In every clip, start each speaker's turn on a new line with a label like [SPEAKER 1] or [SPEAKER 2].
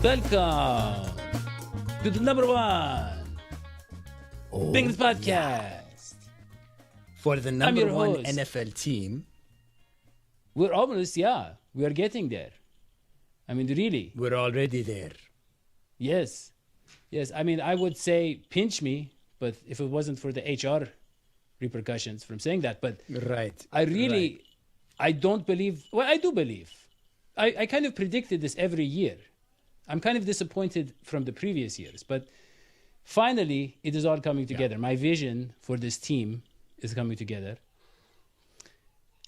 [SPEAKER 1] Welcome to the number one Bengals podcast.
[SPEAKER 2] For the number one
[SPEAKER 1] host.
[SPEAKER 2] NFL team.
[SPEAKER 1] We're almost, we are getting there. I mean, really.
[SPEAKER 2] We're already there.
[SPEAKER 1] Yes. I mean, I would say pinch me, but if it wasn't for the HR repercussions from saying that, but
[SPEAKER 2] Right.
[SPEAKER 1] I don't believe, well, I do believe. I kind of predicted this every year. I'm kind of disappointed from the previous years, but finally it is all coming together. My vision for this team is coming together.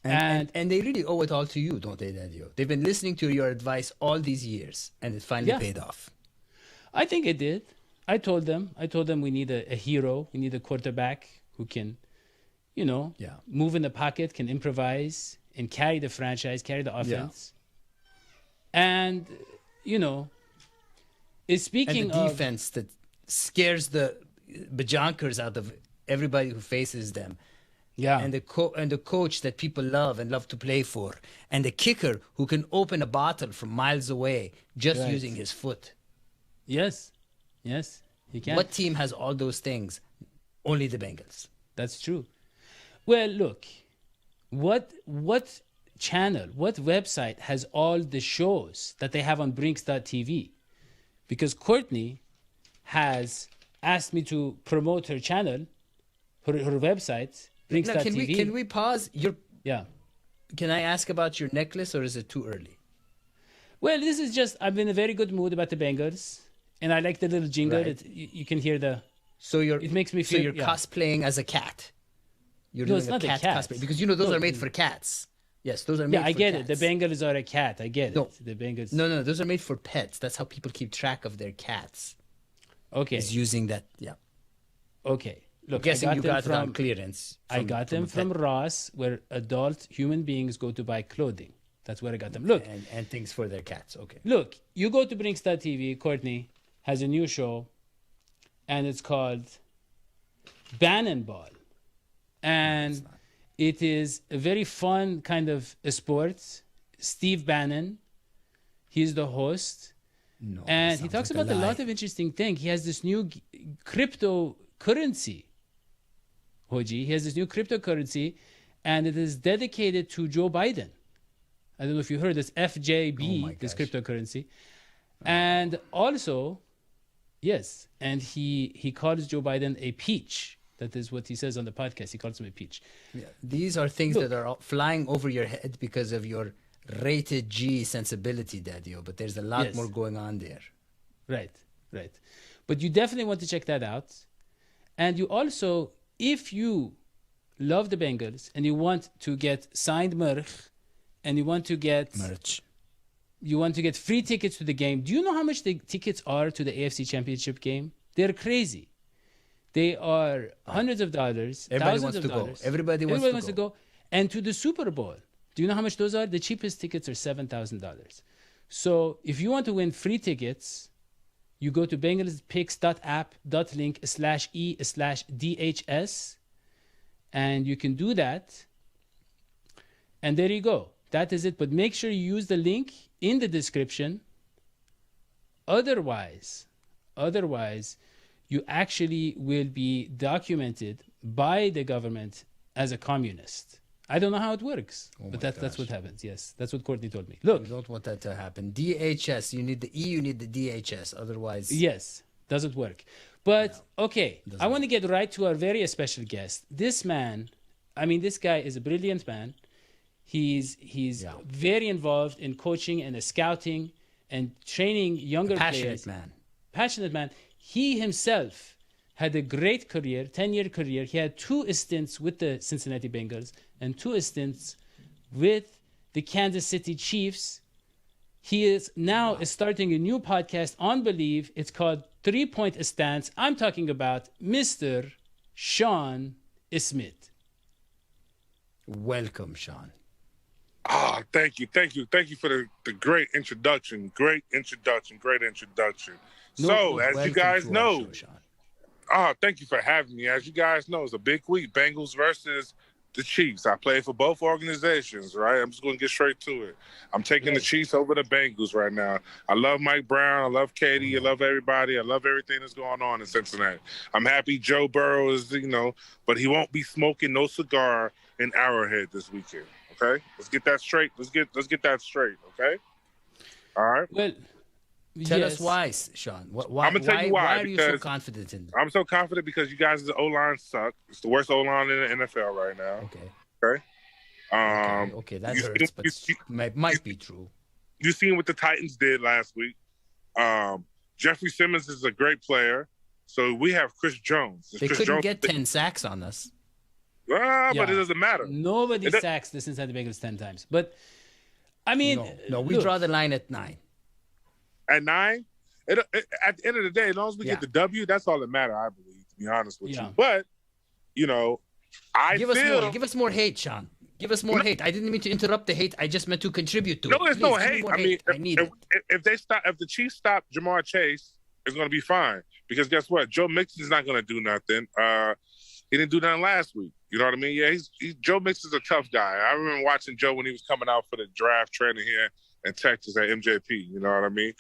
[SPEAKER 2] And they really owe it all to you, don't they, Dadio? They've been listening to your advice all these years, and it finally paid off.
[SPEAKER 1] I think it did. I told them we need a hero. We need a quarterback who can, move in the pocket, can improvise, and carry the franchise, carry the offense. And, speaking
[SPEAKER 2] of... And the defense that scares the bajonkers out of everybody who faces them.
[SPEAKER 1] Yeah.
[SPEAKER 2] And the coach that people love and love to play for. And the kicker who can open a bottle from miles away just using his foot.
[SPEAKER 1] Yes, he can.
[SPEAKER 2] What team has all those things? Only the Bengals.
[SPEAKER 1] That's true. Well, look, what channel, what website has all the shows that they have on Brinks.tv? Because Courtney has asked me to promote her channel, her website, Brinks.tv.
[SPEAKER 2] Can we pause?
[SPEAKER 1] Yeah.
[SPEAKER 2] Can I ask about your necklace, or is it too early?
[SPEAKER 1] Well, this is just, I'm in a very good mood about the Bengals, and I like the little jingle.
[SPEAKER 2] Right.
[SPEAKER 1] You can hear the...
[SPEAKER 2] So
[SPEAKER 1] it makes me feel...
[SPEAKER 2] So you're cosplaying as a cat. You're
[SPEAKER 1] no,
[SPEAKER 2] doing
[SPEAKER 1] it's not
[SPEAKER 2] a cat cosplay. Because those are made for cats. Yes, those are made for cats.
[SPEAKER 1] Yeah, I get it. The Bengals are a cat. I get
[SPEAKER 2] No.
[SPEAKER 1] it. The Bengals...
[SPEAKER 2] No, those are made for pets. That's how people keep track of their cats.
[SPEAKER 1] Okay.
[SPEAKER 2] Is using that,
[SPEAKER 1] Okay. Look,
[SPEAKER 2] I'm guessing you got it on
[SPEAKER 1] from
[SPEAKER 2] clearance.
[SPEAKER 1] I got them from Ross, where adult human beings go to buy clothing. That's where I got them. Look.
[SPEAKER 2] And things for their cats. Okay.
[SPEAKER 1] Look, you go to Brinks.tv, Courtney has a new show, and it's called Bannon Ball. And it is a very fun kind of a sport. Steve Bannon, he's the host.
[SPEAKER 2] No,
[SPEAKER 1] and he talks about a lot of interesting things. He has this new cryptocurrency. Hodgie, he has this new cryptocurrency, and it is dedicated to Joe Biden. I don't know if you heard this FJB, this cryptocurrency. And also, yes, and he calls Joe Biden a peach. That is what he says on the podcast. He calls him a peach.
[SPEAKER 2] Yeah, these are things that are flying over your head because of your rated G sensibility, Dadio, but there's a lot more going on there.
[SPEAKER 1] Right. But you definitely want to check that out. And you also, if you love the Bengals and you want to get signed merch and you want to get free tickets to the game, do you know how much the tickets are to the AFC Championship game? They're crazy. They are hundreds of dollars, thousands of dollars.
[SPEAKER 2] Everybody wants to go.
[SPEAKER 1] And to the Super Bowl, do you know how much those are? The cheapest tickets are $7,000. So if you want to win free tickets, you go to bengalspicks.app.link/e/DHS, and you can do that. And there you go. That is it. But make sure you use the link in the description. Otherwise, you actually will be documented by the government as a communist. I don't know how it works, but that's what happens. Yes, that's what Courtney told me. Look,
[SPEAKER 2] you don't want that to happen. DHS, you need the E, you need the DHS. Otherwise,
[SPEAKER 1] yes, doesn't work. But okay, I want to get right to our very special guest. This man, this guy is a brilliant man. He's very involved in coaching and scouting and training younger players. Passionate man. He himself had a great career, 10-year career. He had 2 stints with the Cincinnati Bengals and 2 stints with the Kansas City Chiefs. He is now starting a new podcast on Believe. It's called 3 Point Stance. I'm talking about Mr. Shaun Smith.
[SPEAKER 2] Welcome, Shaun.
[SPEAKER 3] Thank you for the great introduction. Great introduction. So, as you guys know, thank you for having me. As you guys know, it's a big week. Bengals versus the Chiefs. I play for both organizations, right? I'm just going to get straight to it. I'm taking the Chiefs over the Bengals right now. I love Mike Brown. I love Katie. I love everybody. I love everything that's going on in Cincinnati. I'm happy Joe Burrow is, but he won't be smoking no cigar in Arrowhead this weekend. Okay, let's get that straight. Let's get that straight. Okay, all right.
[SPEAKER 1] Well,
[SPEAKER 2] tell us why, Shaun. Why,
[SPEAKER 3] I'm gonna tell you why.
[SPEAKER 2] Why are you so confident in them?
[SPEAKER 3] I'm so confident because you guys' O-line suck. It's the worst O-line in the NFL right now.
[SPEAKER 2] Okay.
[SPEAKER 3] Okay,
[SPEAKER 2] that hurts, but might be true.
[SPEAKER 3] You seen what the Titans did last week. Jeffrey Simmons is a great player. So we have Chris Jones.
[SPEAKER 2] They couldn't get 10 sacks on us.
[SPEAKER 3] But it doesn't matter.
[SPEAKER 1] Nobody sacks the Cincinnati Bengals 10 times. But, I mean...
[SPEAKER 2] No, we draw the line at 9.
[SPEAKER 3] At 9? At the end of the day, as long as we get the W, that's all that matters, I believe, to be honest with you. But,
[SPEAKER 2] Give us more hate, Shaun. Give us more hate. I didn't mean to interrupt the hate. I just meant to contribute to it.
[SPEAKER 3] No, there's no hate. I mean,
[SPEAKER 2] I need it.
[SPEAKER 3] If the Chiefs stop Jamar Chase, it's going to be fine. Because guess what? Joe Mixon's not going to do nothing. He didn't do nothing last week. You know what I mean? Yeah, Joe Mixon's a tough guy. I remember watching Joe when he was coming out for the draft training here in Texas at MJP. You know what I mean?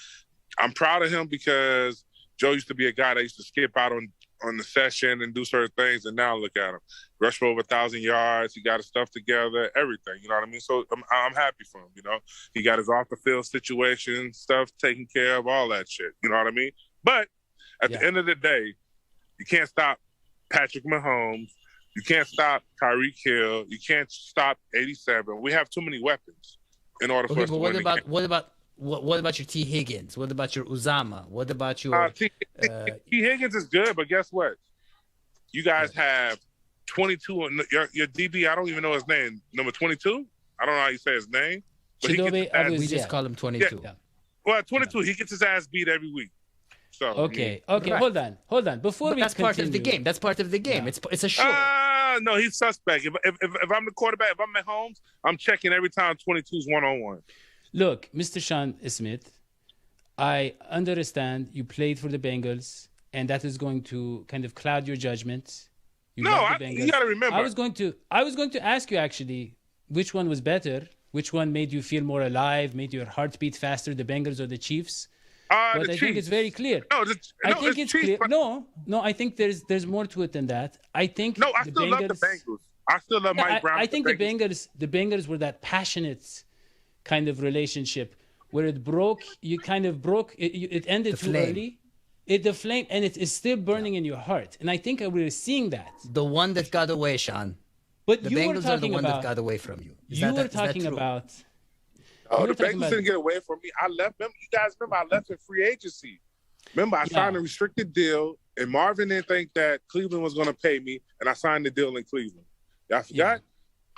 [SPEAKER 3] I'm proud of him because Joe used to be a guy that used to skip out on the session and do certain things, and now look at him. Rush for over 1,000 yards. He got his stuff together, everything. You know what I mean? So I'm happy for him, He got his off-the-field situation, stuff taken care of, all that shit. You know what I mean? But at the end of the day, you can't stop Patrick Mahomes. You can't stop Tyreek Hill. You can't stop 87. We have too many weapons in order for us to win.
[SPEAKER 2] What about your T. Higgins? What about your Uzama? What about your
[SPEAKER 3] T. Higgins is good, but guess what? You guys have 22. Your DB, I don't even know his name. Number 22. I don't know how you say his name. But
[SPEAKER 2] we just call him 22.
[SPEAKER 3] Yeah. Well, 22. He gets his ass beat every week. So
[SPEAKER 1] okay. Right. Hold on.
[SPEAKER 2] That's part of the game. That's part of the game. Yeah. It's a show.
[SPEAKER 3] No, he's suspect. If I'm the quarterback, if I'm Mahomes, I'm checking every time 22's one-on-one.
[SPEAKER 1] Look, Mr. Shaun Smith, I understand you played for the Bengals, and that is going to kind of cloud your judgment.
[SPEAKER 3] You got to remember.
[SPEAKER 1] I was going to ask you actually, which one was better? Which one made you feel more alive? Made your heart beat faster? The Bengals or the Chiefs? But I think it's very clear. I think it's clear. No, I think there's more to it than that. I think
[SPEAKER 3] I still love the Bengals. I still love Mike Brown.
[SPEAKER 1] I think the Bengals were that passionate kind of relationship where it broke. You kind of broke. It ended too early. The flame, and it is still burning in your heart. And I think we're seeing that.
[SPEAKER 2] The one that got away, Shaun.
[SPEAKER 1] But
[SPEAKER 2] the
[SPEAKER 1] you
[SPEAKER 2] Bengals
[SPEAKER 1] were talking
[SPEAKER 2] are the one
[SPEAKER 1] about,
[SPEAKER 2] that got away from you.
[SPEAKER 3] The Bengals didn't get away from me. I left them. You guys remember I left in free agency. Remember, I signed a restricted deal, and Marvin didn't think that Cleveland was going to pay me, and I signed the deal in Cleveland. Y'all forgot? Yeah.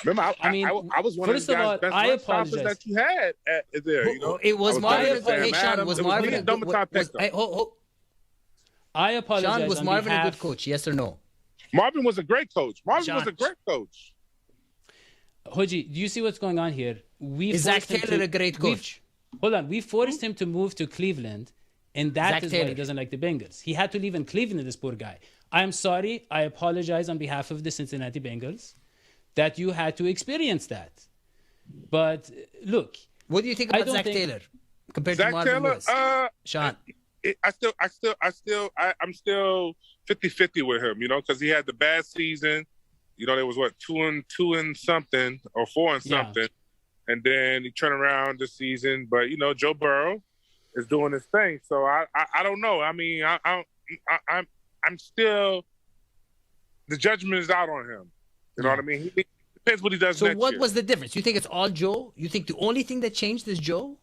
[SPEAKER 3] Remember, I was one of the guys' best run stoppers that you had there.
[SPEAKER 2] It was Marvin. Hey, Shaun, was Marvin a good
[SPEAKER 1] coach? I apologize.
[SPEAKER 2] Shaun, was Marvin a good coach? Yes or no?
[SPEAKER 3] Marvin was a great coach. Marvin was a great coach.
[SPEAKER 1] Hodgie, do you see what's going on here?
[SPEAKER 2] Is Zach Taylor a great coach?
[SPEAKER 1] Hold on. We forced him to move to Cleveland, and that is why he doesn't like the Bengals. He had to live in Cleveland, this poor guy. I'm sorry. I apologize on behalf of the Cincinnati Bengals that you had to experience that. But look.
[SPEAKER 2] What do you think about Zach Taylor compared to Marvin Lewis? Shaun.
[SPEAKER 3] I'm still 50-50 with him, because he had the bad season. There was 2 and something or 4 and something. And then he turned around this season. But, Joe Burrow is doing his thing. So I don't know. I mean, I'm still – the judgment is out on him. You know what I mean? He depends what he does next year.
[SPEAKER 2] So what was the difference? You think it's all Joe? You think the only thing that changed is Joe?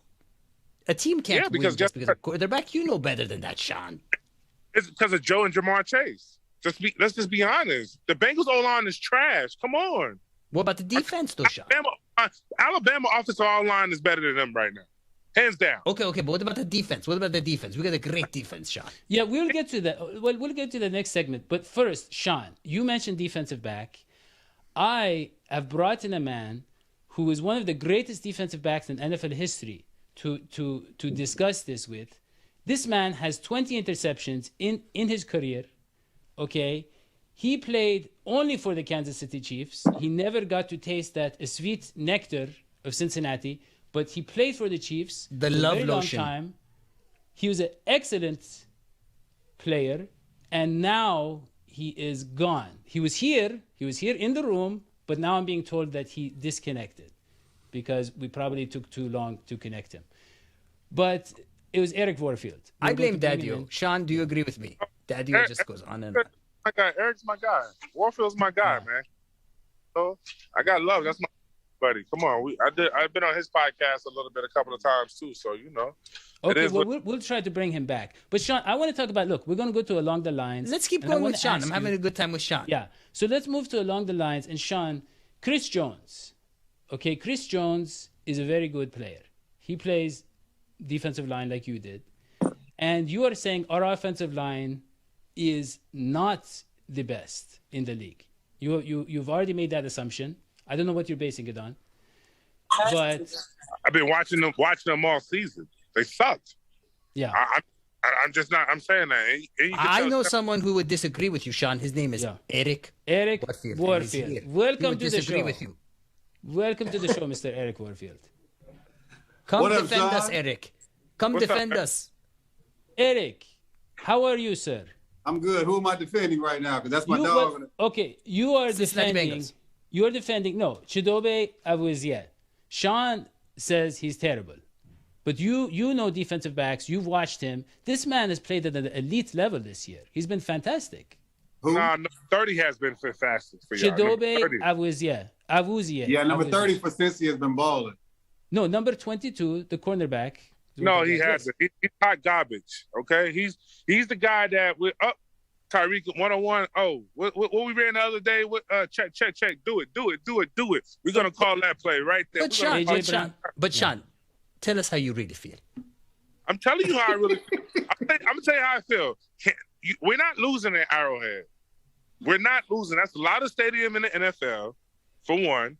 [SPEAKER 2] A team can't win just because of quarterback. You know better than that, Shaun.
[SPEAKER 3] It's because of Joe and Jamar Chase. Let's just be honest. The Bengals O-line is trash. Come on.
[SPEAKER 2] What about the defense, though, Shaun?
[SPEAKER 3] Alabama offensive O-line is better than them right now. Hands down.
[SPEAKER 2] Okay, but what about the defense? We got a great defense, Shaun.
[SPEAKER 1] Yeah, we'll get to that. Well, we'll get to the next segment. But first, Shaun, you mentioned defensive back. I have brought in a man who is one of the greatest defensive backs in NFL history to discuss this with. This man has 20 interceptions in his career. Okay, He played only for the Kansas City Chiefs. He never got to taste that sweet nectar of Cincinnati, but he played for the Chiefs
[SPEAKER 2] The
[SPEAKER 1] for
[SPEAKER 2] love
[SPEAKER 1] a very long
[SPEAKER 2] lotion.
[SPEAKER 1] time. He was an excellent player, and now he is gone. He was here in the room, but now I'm being told that he disconnected because we probably took too long to connect him. But it was Eric Warfield.
[SPEAKER 2] I
[SPEAKER 1] We're going
[SPEAKER 2] blame
[SPEAKER 1] to bring him
[SPEAKER 2] Dadio.
[SPEAKER 1] in.
[SPEAKER 2] Sean, do you agree with me? Dadio just goes on and on.
[SPEAKER 3] My guy, Eric's my guy. Warfield's my guy, man. So I got love. That's my buddy. Come on, I've been on his podcast a couple of times too. So you know.
[SPEAKER 1] Okay, well, we'll try to bring him back. But Sean, I want to talk about, look, we're going to go to along the lines.
[SPEAKER 2] Let's keep
[SPEAKER 1] and I
[SPEAKER 2] going
[SPEAKER 1] wanna
[SPEAKER 2] with Sean.
[SPEAKER 1] ask
[SPEAKER 2] I'm having
[SPEAKER 1] you-
[SPEAKER 2] a good time with Sean.
[SPEAKER 1] Yeah, so let's move to along the lines. And Sean, Chris Jones. Okay, Chris Jones is a very good player. He plays defensive line like you did. And you are saying our offensive line is not the best in the league. You've already made that assumption. I don't know what you're basing it on. But
[SPEAKER 3] I've been watching them all season. They sucked.
[SPEAKER 1] yeah.
[SPEAKER 3] I'm just not. I'm saying that. And you can
[SPEAKER 2] I
[SPEAKER 3] tell-
[SPEAKER 2] know someone who would disagree with you, Sean. His name is
[SPEAKER 1] Yeah.
[SPEAKER 2] Eric
[SPEAKER 1] Eric Warfield.
[SPEAKER 2] He
[SPEAKER 1] Welcome
[SPEAKER 2] would
[SPEAKER 1] to the
[SPEAKER 2] disagree
[SPEAKER 1] show.
[SPEAKER 2] with you.
[SPEAKER 1] Welcome to the show, Mr. Eric Warfield.
[SPEAKER 2] Come
[SPEAKER 4] What up,
[SPEAKER 2] defend
[SPEAKER 4] Sean?
[SPEAKER 2] us, Eric. Come
[SPEAKER 3] What's up,
[SPEAKER 2] defend
[SPEAKER 3] Eric?
[SPEAKER 2] us.
[SPEAKER 1] Eric, how are you, sir?
[SPEAKER 4] I'm good. Who am I defending right now? Because that's my dog.
[SPEAKER 1] Okay, you are
[SPEAKER 2] Cincinnati
[SPEAKER 1] defending.
[SPEAKER 2] Bengals.
[SPEAKER 1] You are defending. No, Chidobe Awuzie. Sean says he's terrible, but you know defensive backs. You've watched him. This man has played at an elite level this year. He's been fantastic.
[SPEAKER 4] Who?
[SPEAKER 3] Nah, no, 30 has been fantastic for y'all.
[SPEAKER 1] Chidobe
[SPEAKER 3] Number 30.
[SPEAKER 1] Awuzie.
[SPEAKER 4] Yeah, number
[SPEAKER 1] Awuzie.
[SPEAKER 4] 30 for Cincy has been balling.
[SPEAKER 1] No, number 22, the cornerback.
[SPEAKER 3] No, he
[SPEAKER 1] Yes.
[SPEAKER 3] hasn't. He's hot garbage. Okay, he's the guy that we're up. Tyreek 101. Oh, what we ran the other day? Check. Do it. We're gonna call that play right there.
[SPEAKER 2] But
[SPEAKER 3] We're gonna
[SPEAKER 2] Sean,
[SPEAKER 3] call-
[SPEAKER 1] AJ Brown.
[SPEAKER 2] Sean, tell us how you really feel.
[SPEAKER 3] I'm telling you how I really feel. I'm gonna tell you how I feel. We're not losing at Arrowhead. We're not losing. That's a lot of stadium in the NFL, for one.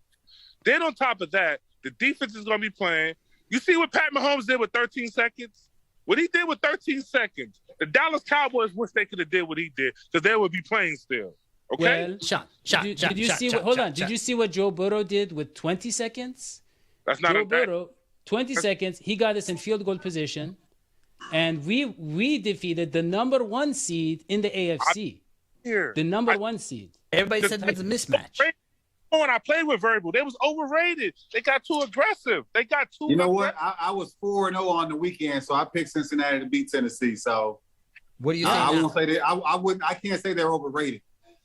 [SPEAKER 3] Then on top of that, the defense is gonna be playing. You see what Pat Mahomes did with 13 seconds? What he did with 13 seconds, the Dallas Cowboys wish they could have did what he did because they would be playing still. Okay?
[SPEAKER 1] Well,
[SPEAKER 2] Sean,
[SPEAKER 1] did you see? Hold on. Did you see what Joe Burrow did with 20 seconds?
[SPEAKER 3] That's not
[SPEAKER 1] Joe
[SPEAKER 3] a
[SPEAKER 1] Burrow, 20 seconds. He got us in field goal position, and we defeated the number 1 seed in the AFC.
[SPEAKER 3] here.
[SPEAKER 1] The number 1 seed.
[SPEAKER 2] Everybody said it was a mismatch.
[SPEAKER 3] When I played with Verbal, they was overrated. They got too aggressive.
[SPEAKER 4] You know what? I was 4-0 on the weekend, so I picked Cincinnati to beat Tennessee. So
[SPEAKER 2] What do you
[SPEAKER 4] I
[SPEAKER 2] think?
[SPEAKER 4] won't say that. I wouldn't. I can't say they're overrated.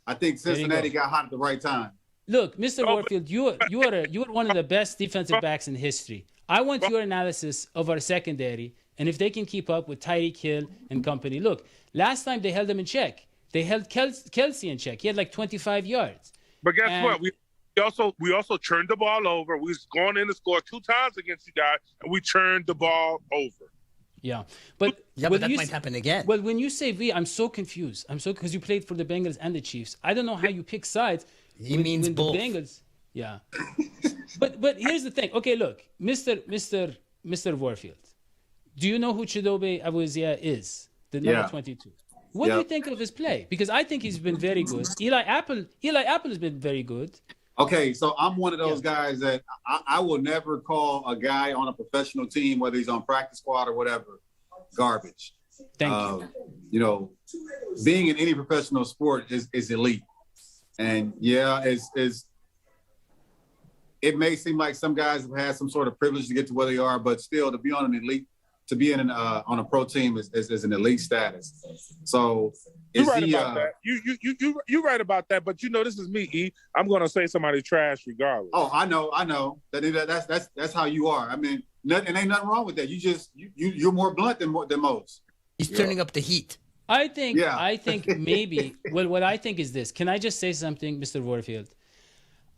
[SPEAKER 4] I think
[SPEAKER 1] There you
[SPEAKER 4] Cincinnati
[SPEAKER 1] go.
[SPEAKER 4] got hot at the right time.
[SPEAKER 1] Look, Mr. Warfield, you are one of the best defensive backs in history. I want your analysis of our secondary and if they can keep up with Tyreek Hill and company. Look, last time they held them in check. They held Kelsey in check. He had like 25 yards.
[SPEAKER 3] But guess
[SPEAKER 1] And-
[SPEAKER 3] what? We also turned the ball over. We was going in to score 2 times against you guys, and we turned the ball over.
[SPEAKER 1] Yeah, but
[SPEAKER 2] Yeah,
[SPEAKER 1] when
[SPEAKER 2] but that
[SPEAKER 1] you
[SPEAKER 2] might happen again.
[SPEAKER 1] Well, when you say we, I'm so confused. Because you played for the Bengals and the Chiefs. I don't know how you pick sides.
[SPEAKER 2] He means
[SPEAKER 1] the
[SPEAKER 2] both.
[SPEAKER 1] Bengals. Yeah, but here's the thing. Okay, look, Mr. Warfield. Do you know who Chidobe Awuzie is? The number
[SPEAKER 4] Yeah.
[SPEAKER 1] 22. What do
[SPEAKER 4] Yeah.
[SPEAKER 1] you think of his play? Because I think he's been very good. Eli Apple has been very good.
[SPEAKER 4] Okay, so I'm one of those guys that I will never call a guy on a professional team, whether he's on practice squad or whatever, garbage.
[SPEAKER 1] Thank you.
[SPEAKER 4] You know, being in any professional sport is elite. And yeah, it may seem like some guys have had some sort of privilege to get to where they are, but still to be on an elite, to be in on a pro team is an elite status. So
[SPEAKER 3] You're
[SPEAKER 4] is
[SPEAKER 3] right
[SPEAKER 4] he?
[SPEAKER 3] about that. You're right about that. But you know, this is me, E. I'm gonna say somebody trash regardless.
[SPEAKER 4] Oh, I know. That's how you are. I mean, and ain't nothing wrong with that. You're more blunt than most.
[SPEAKER 2] He's turning up the heat.
[SPEAKER 1] I think
[SPEAKER 4] Yeah.
[SPEAKER 1] maybe, well, what I think is this. Can I just say something, Mr. Warfield?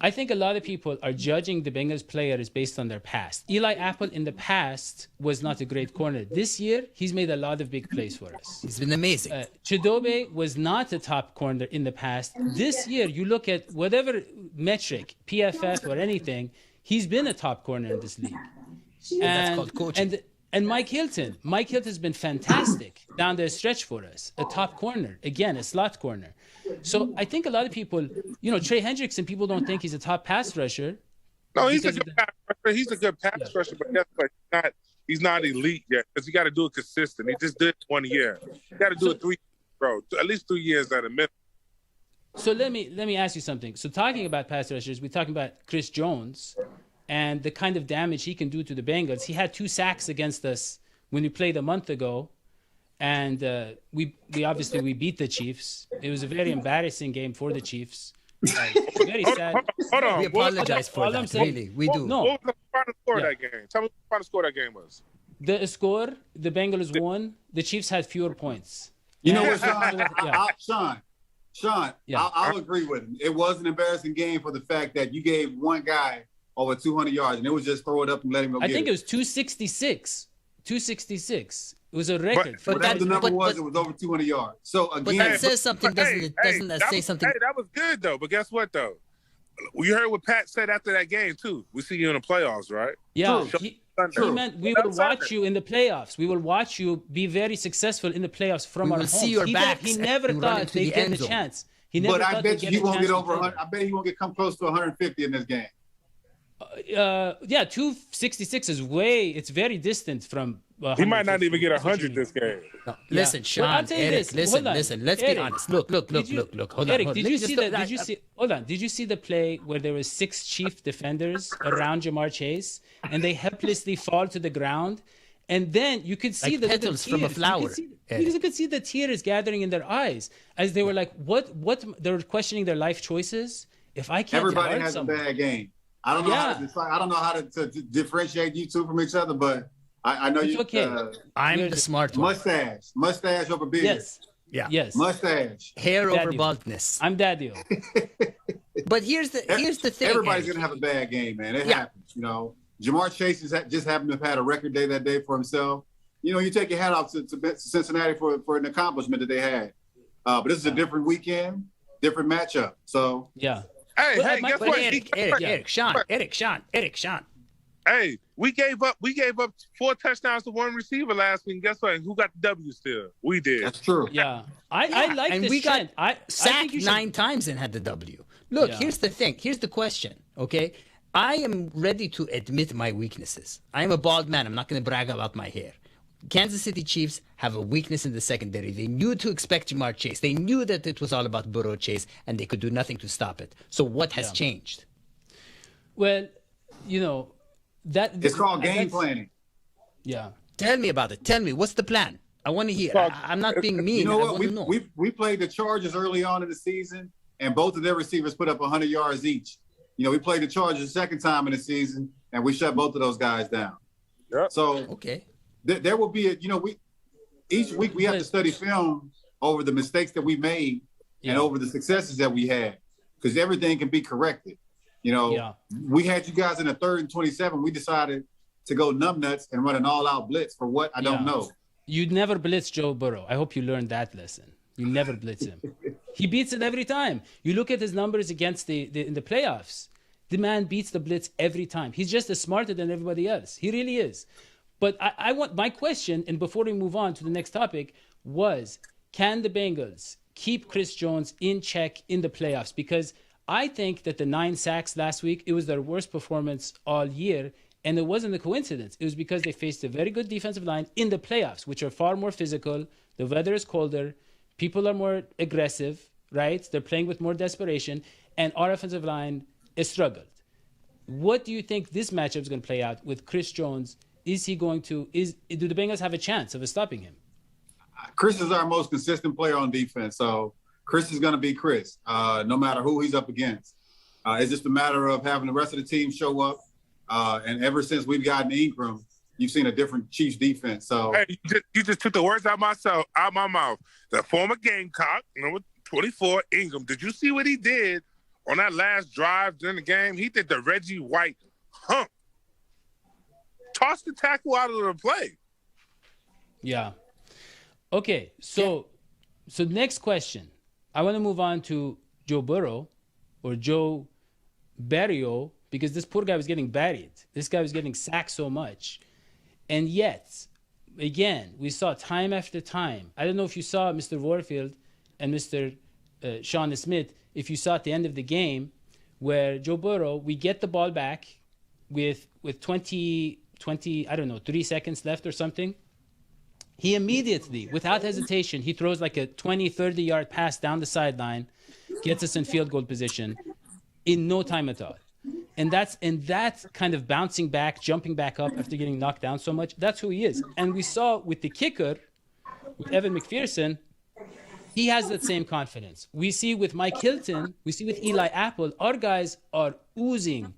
[SPEAKER 1] I think a lot of people are judging the Bengals players based on their past. Eli Apple in the past was not a great corner. This year, he's made a lot of big plays for us.
[SPEAKER 2] He's been amazing.
[SPEAKER 1] Chidobe was not a top corner in the past. This year, you look at whatever metric, PFF or anything, he's been a top corner in this league.
[SPEAKER 2] That's called coaching.
[SPEAKER 1] And Mike Hilton has been fantastic down the stretch for us. A top corner, again, a slot corner. So I think a lot of people, Trey Hendrickson, people don't think he's a top pass rusher.
[SPEAKER 3] No, he's a good pass rusher. He's a good pass rusher, but guess what? He's not elite yet because you got to do it consistent. He just did it 1 year. You got to do it 3 years, bro. At least 2 years at a minimum.
[SPEAKER 1] So let me ask you something. So talking about pass rushers, we're talking about Chris Jones and the kind of damage he can do to the Bengals. He had 2 sacks against us when we played a month ago, and we obviously beat the Chiefs. It was a very embarrassing game for the Chiefs. Very sad.
[SPEAKER 3] Hold on.
[SPEAKER 2] We apologize for that. Really, we do.
[SPEAKER 1] No.
[SPEAKER 3] What was the final score of that game? Tell me what the final score of that game was.
[SPEAKER 1] The score, the Bengals won. The Chiefs had fewer points.
[SPEAKER 4] You know what, Shaun? I'll agree with him. It was an embarrassing game for the fact that you gave one guy over 200 yards, and it was just throw it up and let him go
[SPEAKER 1] I think it was 266. 266. It was a record.
[SPEAKER 4] But whatever the number was, it was over 200 yards. So again,
[SPEAKER 2] but that says something, doesn't that say something?
[SPEAKER 3] Hey, that was good though. But guess what though? You heard what Pat said after that game too. We see you in the playoffs, right?
[SPEAKER 1] Yeah. He meant we will watch you in the playoffs. We will watch you be very successful in the playoffs from our home.
[SPEAKER 2] See your backs.
[SPEAKER 1] He never thought they'd get a chance. But
[SPEAKER 4] I bet he won't get over 100. I bet he won't come close to 150 in this game.
[SPEAKER 1] 266 is it's very distant from.
[SPEAKER 3] He might not even get 100 this game.
[SPEAKER 2] No, listen, Shaun,
[SPEAKER 1] I'll tell you
[SPEAKER 2] Eric,
[SPEAKER 1] this.
[SPEAKER 2] listen. Let's be honest. Look. Hold
[SPEAKER 1] Eric,
[SPEAKER 2] on.
[SPEAKER 1] did you see? Hold on. Did you see the play where there were 6 Chief defenders around Jamar Chase, and they helplessly fall to the ground, and then you could see
[SPEAKER 2] like
[SPEAKER 1] the
[SPEAKER 2] petals from a flower.
[SPEAKER 1] You could see the tears gathering in their eyes as they were like, "What?" They were questioning their life choices. If I can't,
[SPEAKER 4] everybody has a bad game. I don't know how to differentiate you two from each other, but I know you.
[SPEAKER 1] Okay.
[SPEAKER 2] I'm the smart one.
[SPEAKER 4] Mustache over beard.
[SPEAKER 1] Yes.
[SPEAKER 2] Yeah.
[SPEAKER 1] Yes.
[SPEAKER 4] Mustache.
[SPEAKER 2] Hair over
[SPEAKER 1] Dadio.
[SPEAKER 2] baldness.
[SPEAKER 1] I'm Dadio.
[SPEAKER 2] But here's the thing.
[SPEAKER 4] Everybody's gonna have a bad game, man. It happens. Jamar Chase just happened to have had a record day that day for himself. You take your hat off to Cincinnati for an accomplishment that they had. But this is a different weekend, different matchup. So
[SPEAKER 1] yeah.
[SPEAKER 3] Hey, guess what?
[SPEAKER 2] Eric, Shaun.
[SPEAKER 3] Hey, we gave up 4 touchdowns to 1 receiver last week. And guess what? Who got the W still? We did.
[SPEAKER 4] That's true.
[SPEAKER 1] Yeah. I like
[SPEAKER 2] and
[SPEAKER 1] this
[SPEAKER 2] we
[SPEAKER 1] trend.
[SPEAKER 2] got sacked 9 times and had the W. Look, here's the thing. Here's the question, okay? I am ready to admit my weaknesses. I am a bald man. I'm not going to brag about my hair. Kansas City Chiefs have a weakness in the secondary. They knew to expect Jamar Chase. They knew that it was all about Burrow Chase, and they could do nothing to stop it. So what has changed?
[SPEAKER 1] Well, that
[SPEAKER 4] it's called game planning.
[SPEAKER 1] Yeah.
[SPEAKER 2] Tell me about it. Tell me, what's the plan? I want to hear. I'm not being mean.
[SPEAKER 4] You know what?
[SPEAKER 2] I want to know.
[SPEAKER 4] We played the Chargers early on in the season, and both of their receivers put up 100 yards each. We played the Chargers the second time in the season, and we shut both of those guys down.
[SPEAKER 3] Yep.
[SPEAKER 4] So
[SPEAKER 2] okay.
[SPEAKER 4] There will be each week we have to study film over the mistakes that we made and over the successes that we had, because everything can be corrected. We had you guys in a 3rd and 27. We decided to go numbnuts and run an all-out blitz for what I don't know.
[SPEAKER 1] You'd never blitz Joe Burrow. I hope you learned that lesson. You never blitz him. He beats it every time. You look at his numbers against in the playoffs. The man beats the blitz every time. He's just as smarter than everybody else. He really is. But I want my question, and before we move on to the next topic, was can the Bengals keep Chris Jones in check in the playoffs? Because I think that the 9 sacks last week, it was their worst performance all year, and it wasn't a coincidence. It was because they faced a very good defensive line in the playoffs, which are far more physical. The weather is colder. People are more aggressive, right? They're playing with more desperation, and our offensive line has struggled. What do you think this matchup is going to play out with Chris Jones? Do the Bengals have a chance of stopping him?
[SPEAKER 4] Chris is our most consistent player on defense, so Chris is going to be Chris, no matter who he's up against. It's just a matter of having the rest of the team show up. And ever since we've gotten Ingram, you've seen a different Chiefs defense. So
[SPEAKER 3] hey, you just took the words out my mouth. The former Gamecock, number 24, Ingram. Did you see what he did on that last drive during the game? He did the Reggie White hump. Tossed the tackle out of the play.
[SPEAKER 1] Yeah. Okay, so next question. I want to move on to Joe Burrow or Joe Burrow, because this poor guy was getting buried. This guy was getting sacked so much. And yet, again, we saw time after time. I don't know if you saw Mr. Warfield and Mr. Shaun Smith, if you saw at the end of the game where Joe Burrow, we get the ball back with 20, I don't know, 3 seconds left or something. He immediately, without hesitation, he throws like a 20, 30-yard pass down the sideline, gets us in field goal position in no time at all. And that kind of bouncing back, jumping back up after getting knocked down so much, that's who he is. And we saw with the kicker, with Evan McPherson, he has that same confidence. We see with Mike Hilton, we see with Eli Apple, our guys are oozing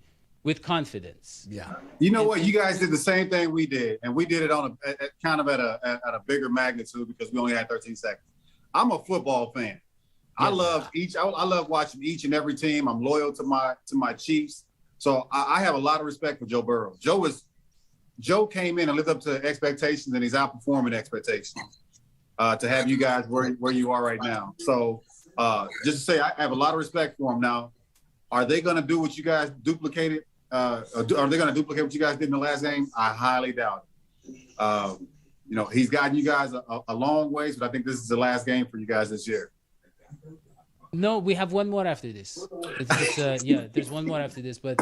[SPEAKER 1] with confidence.
[SPEAKER 2] Yeah.
[SPEAKER 4] You know what? You guys did the same thing we did, and we did it on kind of at a bigger magnitude because we only had 13 seconds. I'm a football fan. I love watching each and every team. I'm loyal to my Chiefs. So I have a lot of respect for Joe Burrow. Joe came in and lived up to expectations, and he's outperforming expectations to have you guys where you are right now. So just to say, I have a lot of respect for him. Now, are they going to do what you guys duplicated? Are they going to duplicate what you guys did in the last game? I highly doubt it. He's gotten you guys a long ways, but I think this is the last game for you guys this year.
[SPEAKER 1] No, we have one more after this. There's one more after this, but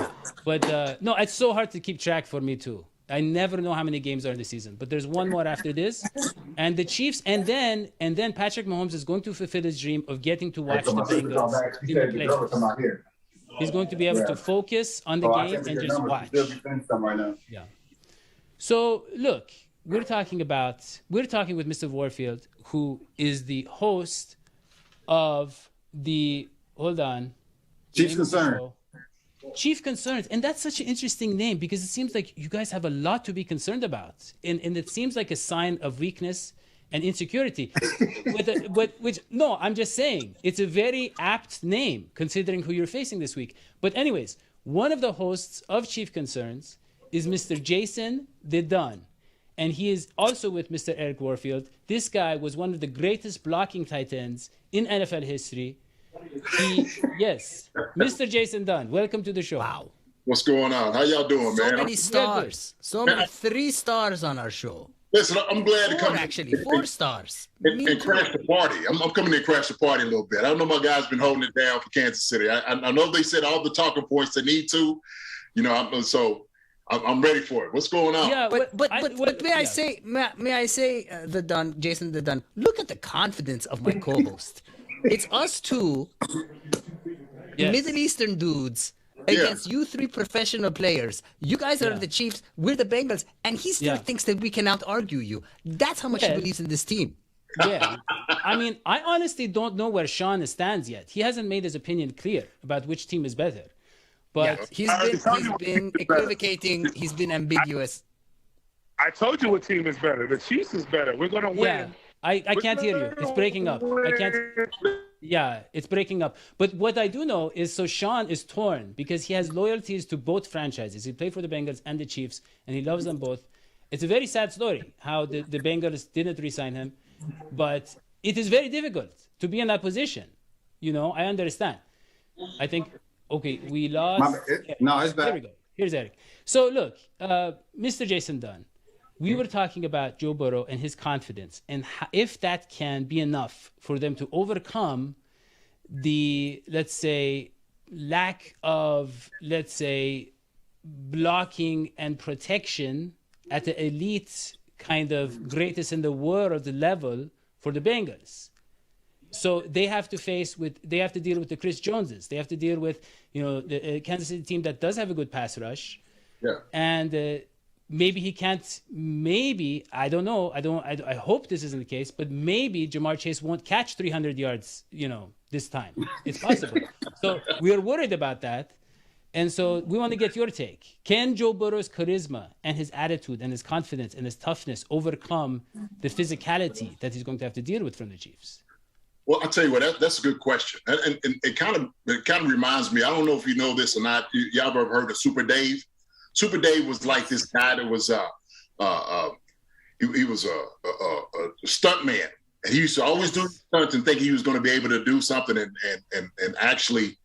[SPEAKER 1] no, it's so hard to keep track for me too. I never know how many games are in the season, but there's one more after this, and the Chiefs, and then Patrick Mahomes is going to fulfill his dream of getting to watch the Bengals in the playoffs. He's going to be able to focus on the game and just watch. Yeah. So look, we're talking with Mr. Warfield, who is the host of
[SPEAKER 4] Chief Concern.
[SPEAKER 1] Chief Concerns. And that's such an interesting name because it seems like you guys have a lot to be concerned about. And it seems like a sign of weakness and insecurity. I'm just saying, it's a very apt name considering who you're facing this week. But anyways, one of the hosts of Chief Concerns is Mr. Jason Dunn. And he is also with Mr. Eric Warfield. This guy was one of the greatest blocking tight ends in NFL history. Yes, Mr. Jason Dunn, welcome to the show.
[SPEAKER 2] Wow.
[SPEAKER 5] What's going on? How y'all doing, man?
[SPEAKER 2] So many stars. So many 3 stars on our show.
[SPEAKER 5] Listen, I'm glad to come.
[SPEAKER 2] Actually, 4 stars.
[SPEAKER 5] And crash the party. I'm coming to crash the party a little bit. I know my guys been holding it down for Kansas City. I know they said all the talking points they need to. I'm ready for it. What's going on?
[SPEAKER 2] Yeah, but may I say, Jason the Dunn, look at the confidence of my co-host. It's us two Middle Eastern dudes against you 3 professional players. You guys are the Chiefs, we're the Bengals, and he still thinks that we can out-argue you. That's how much he believes in this team.
[SPEAKER 1] Yeah. I mean, I honestly don't know where Shaun stands yet. He hasn't made his opinion clear about which team is better. But
[SPEAKER 2] he's been equivocating. He's been ambiguous.
[SPEAKER 3] I told you what team is better. The Chiefs is better. We're going to win.
[SPEAKER 1] Yeah. I can't hear you. It's breaking up. I can't. Yeah, it's breaking up. But what I do know is, so Shaun is torn because he has loyalties to both franchises. He played for the Bengals and the Chiefs, and he loves them both. It's a very sad story how the Bengals didn't re-sign him. But it is very difficult to be in that position. I understand. I think, okay, we lost.
[SPEAKER 4] No, it's bad.
[SPEAKER 1] Here we go. Here's Eric. So look, Mr. Jason Dunn, we were talking about Joe Burrow and his confidence, and if that can be enough for them to overcome the, let's say, lack of, let's say, blocking and protection at the elite kind of greatest in the world level for the Bengals. So they have to deal with the Chris Joneses. They have to deal with, the Kansas City team that does have a good pass rush.
[SPEAKER 5] Yeah.
[SPEAKER 1] And maybe he can't, I don't know. I hope this isn't the case, but maybe Ja'Marr Chase won't catch 300 yards, this time. It's possible. So we are worried about that. And so we want to get your take. Can Joe Burrow's charisma and his attitude and his confidence and his toughness overcome the physicality that he's going to have to deal with from the Chiefs?
[SPEAKER 5] Well, I'll tell you what, that's a good question. And it kind of reminds me, I don't know if you know this or not, y'all ever heard of Super Dave? Super Dave was like this guy that was he was a stunt man. And he used to always do stunts and think he was going to be able to do something and actually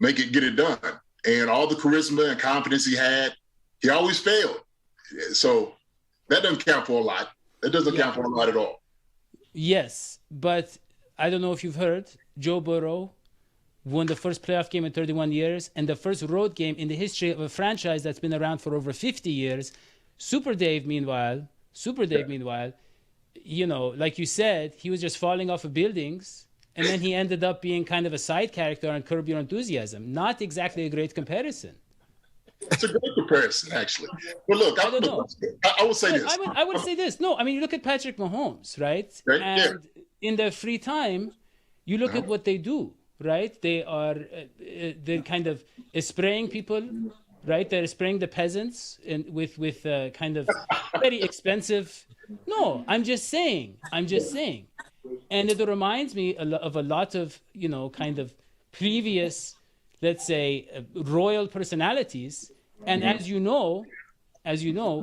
[SPEAKER 5] get it done. And all the charisma and confidence he had, he always failed. So That doesn't count for a lot. That doesn't count for a lot at all.
[SPEAKER 1] Yes, but I don't know if you've heard, Joe Burrow won the first playoff game in 31 years and the first road game in the history of a franchise that's been around for over 50 years. Super Dave, meanwhile, you know, like you said, he was just falling off of buildings, and then he ended up being kind of a side character on Curb Your Enthusiasm. Not exactly a great comparison.
[SPEAKER 5] It's a great comparison, actually. But look, I would say this.
[SPEAKER 1] I would say this. No, I mean, you look at Patrick Mahomes, right? And in their free time, you look at what they do, right? They're kind of spraying people, right? They're spraying the peasants with kind of very expensive. No, I'm just saying. And it reminds me of a lot of, you know, kind of previous, let's say, royal personalities. And as you know,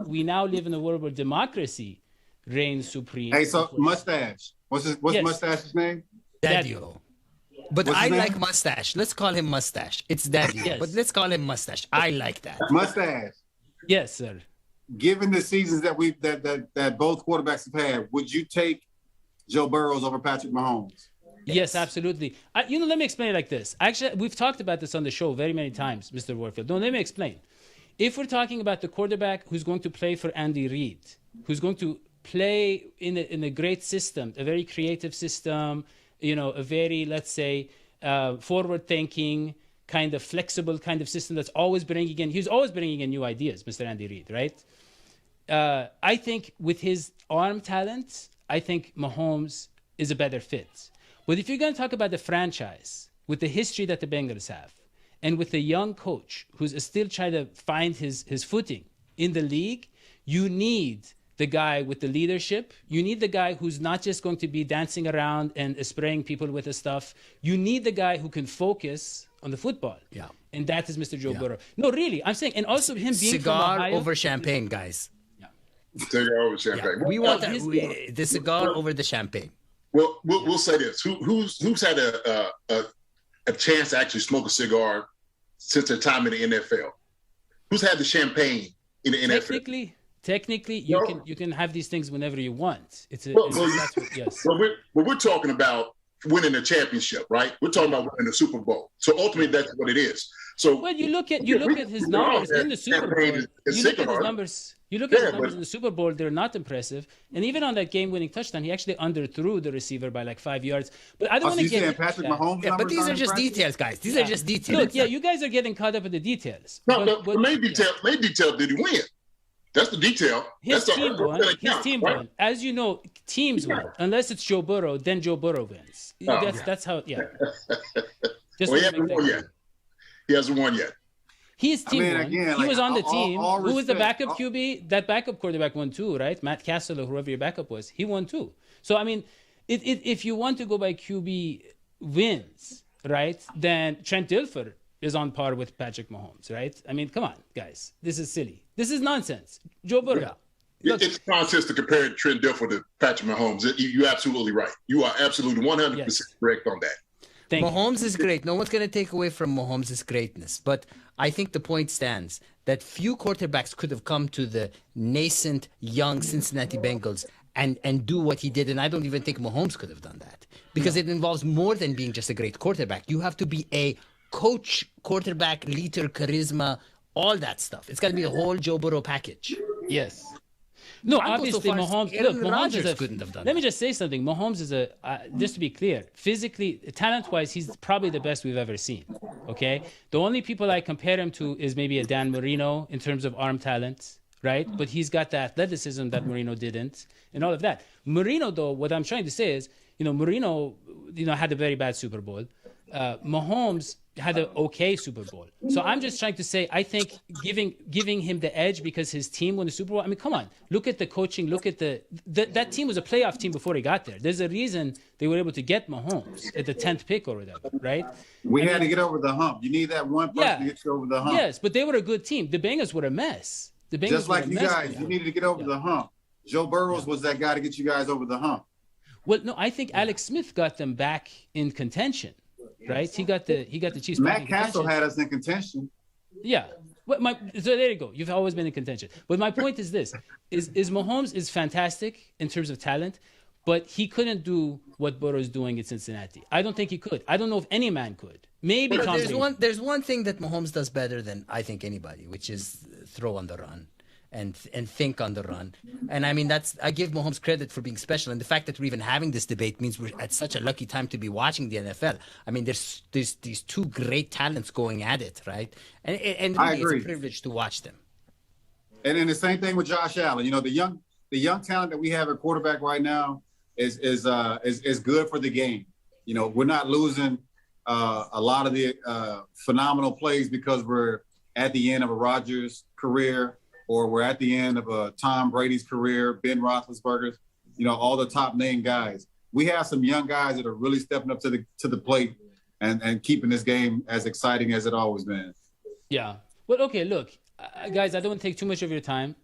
[SPEAKER 1] we now live in a world where democracy reigns supreme.
[SPEAKER 4] Hey, so Mustache. What's Mustache's name?
[SPEAKER 2] Dadio. But I like Mustache. Let's call him Mustache. It's Dadio. Yes. But let's call him Mustache. I like that.
[SPEAKER 4] Mustache.
[SPEAKER 1] Yes, sir.
[SPEAKER 4] Given the seasons that that both quarterbacks have had, would you take Joe Burrow over Patrick Mahomes?
[SPEAKER 1] Yes, absolutely. Let me explain it like this. Actually, we've talked about this on the show very many times, Mr. Warfield. No, let me explain. If we're talking about the quarterback who's going to play for Andy Reid, who's going to play in a great system, a very creative system, you know, a very, let's say, forward-thinking, kind of flexible kind of system that's always bringing in, he's always bringing in new ideas, Mr. Andy Reid, right? I think with his arm talent, I think Mahomes is a better fit. But if you're going to talk about the franchise, with the history that the Bengals have, and with the young coach who's still trying to find his footing in the league, you need the guy with the leadership. You need the guy who's not just going to be dancing around and spraying people with the stuff. You need the guy who can focus on the football.
[SPEAKER 2] Yeah.
[SPEAKER 1] And that is Mr. Joe Burrow. No, really, I'm saying, and also him being
[SPEAKER 2] cigar
[SPEAKER 1] from Ohio,
[SPEAKER 2] over champagne, guys.
[SPEAKER 5] Cigar over champagne.
[SPEAKER 2] Yeah. We want the cigar over the champagne.
[SPEAKER 5] Well, we'll say this: who's had a chance to actually smoke a cigar since their time in the NFL? Who's had the champagne in the NFL?
[SPEAKER 1] Technically, you can have these things whenever you want. Yes.
[SPEAKER 5] Well, we're talking about winning a championship, right? We're talking about winning the Super Bowl. So ultimately, that's what it is. So
[SPEAKER 1] you look at his numbers in the Super Bowl. You look at his numbers. You look at his numbers in the Super Bowl; they're not impressive. And even on that game-winning touchdown, he actually underthrew the receiver by like 5 yards. But I don't want to get
[SPEAKER 4] Patrick Mahomes.
[SPEAKER 2] Yeah, but these are just details, guys. These are just details.
[SPEAKER 1] Look, you guys are getting caught up in the details.
[SPEAKER 5] But main detail did he win? That's the detail.
[SPEAKER 1] His team won. As you know, teams win. Unless it's Joe Burrow, then Joe Burrow wins. That's how. Yeah.
[SPEAKER 5] Just he hasn't won yet. He hasn't won yet.
[SPEAKER 1] His team won. Again, he was on the team. Who was the backup QB? That backup quarterback won too, right? Matt Castle or whoever your backup was. He won too. So, I mean, if you want to go by QB wins, right, then Trent Dilfer is on par with Patrick Mahomes, right? I mean, come on, guys. This is silly. This is nonsense. Joe Burrow.
[SPEAKER 5] Yeah. It's nonsense to compare Trent Dilfer to Patrick Mahomes. You're absolutely right. You are absolutely 100% correct on that.
[SPEAKER 2] Mahomes is great. No one's going to take away from Mahomes' greatness. But I think the point stands that few quarterbacks could have come to the nascent, young Cincinnati Bengals and do what he did. And I don't even think Mahomes could have done that. Because it involves more than being just a great quarterback. You have to be a coach, quarterback, leader, charisma, all that stuff. It's got to be the whole Joe Burrow package.
[SPEAKER 1] Yes. No, obviously Mahomes. Look, Mahomes is
[SPEAKER 2] couldn't have done.
[SPEAKER 1] Let me just say something. Mahomes is just to be clear, physically, talent-wise, he's probably the best we've ever seen. Okay, the only people I compare him to is maybe a Dan Marino in terms of arm talent, right? But he's got the athleticism that Marino didn't, and all of that. Marino, though, what I'm trying to say is, Marino, had a very bad Super Bowl. Mahomes had an okay Super Bowl. So I'm just trying to say, I think giving him the edge because his team won the Super Bowl. I mean, come on, look at the coaching, look at that team was a playoff team before he got there. There's a reason they were able to get Mahomes at the 10th pick or whatever, right?
[SPEAKER 4] We had to get over the hump. You need that one person to get you over the hump.
[SPEAKER 1] Yes, but they were a good team. The Bengals were a mess.
[SPEAKER 4] Just like you guys, you needed to get over the hump. Joe Burrow was that guy to get you guys over the hump.
[SPEAKER 1] Well, no, I think Alex Smith got them back in contention. Right, he got the Chiefs.
[SPEAKER 4] Matt Castle had us in contention.
[SPEAKER 1] Yeah, So there you go. You've always been in contention. But my point is this: is Mahomes is fantastic in terms of talent, but he couldn't do what Burrow is doing at Cincinnati. I don't think he could. I don't know if any man could. Maybe Tom Brady.
[SPEAKER 2] There's one thing that Mahomes does better than I think anybody, which is throw on the run and think on the run. And I mean, I give Mahomes credit for being special. And the fact that we're even having this debate means we're at such a lucky time to be watching the NFL. I mean, there's these two great talents going at it, right? And really, it's a privilege to watch them.
[SPEAKER 4] And then the same thing with Josh Allen. You know, the young talent that we have at quarterback right now is good for the game. You know, we're not losing a lot of the phenomenal plays because we're at the end of a Rodgers career, or we're at the end of a Tom Brady's career, Ben Roethlisberger's, you know, all the top name guys. We have some young guys that are really stepping up to the plate and keeping this game as exciting as it always been.
[SPEAKER 1] Yeah. Well, okay, look, guys, I don't want to take too much of your time,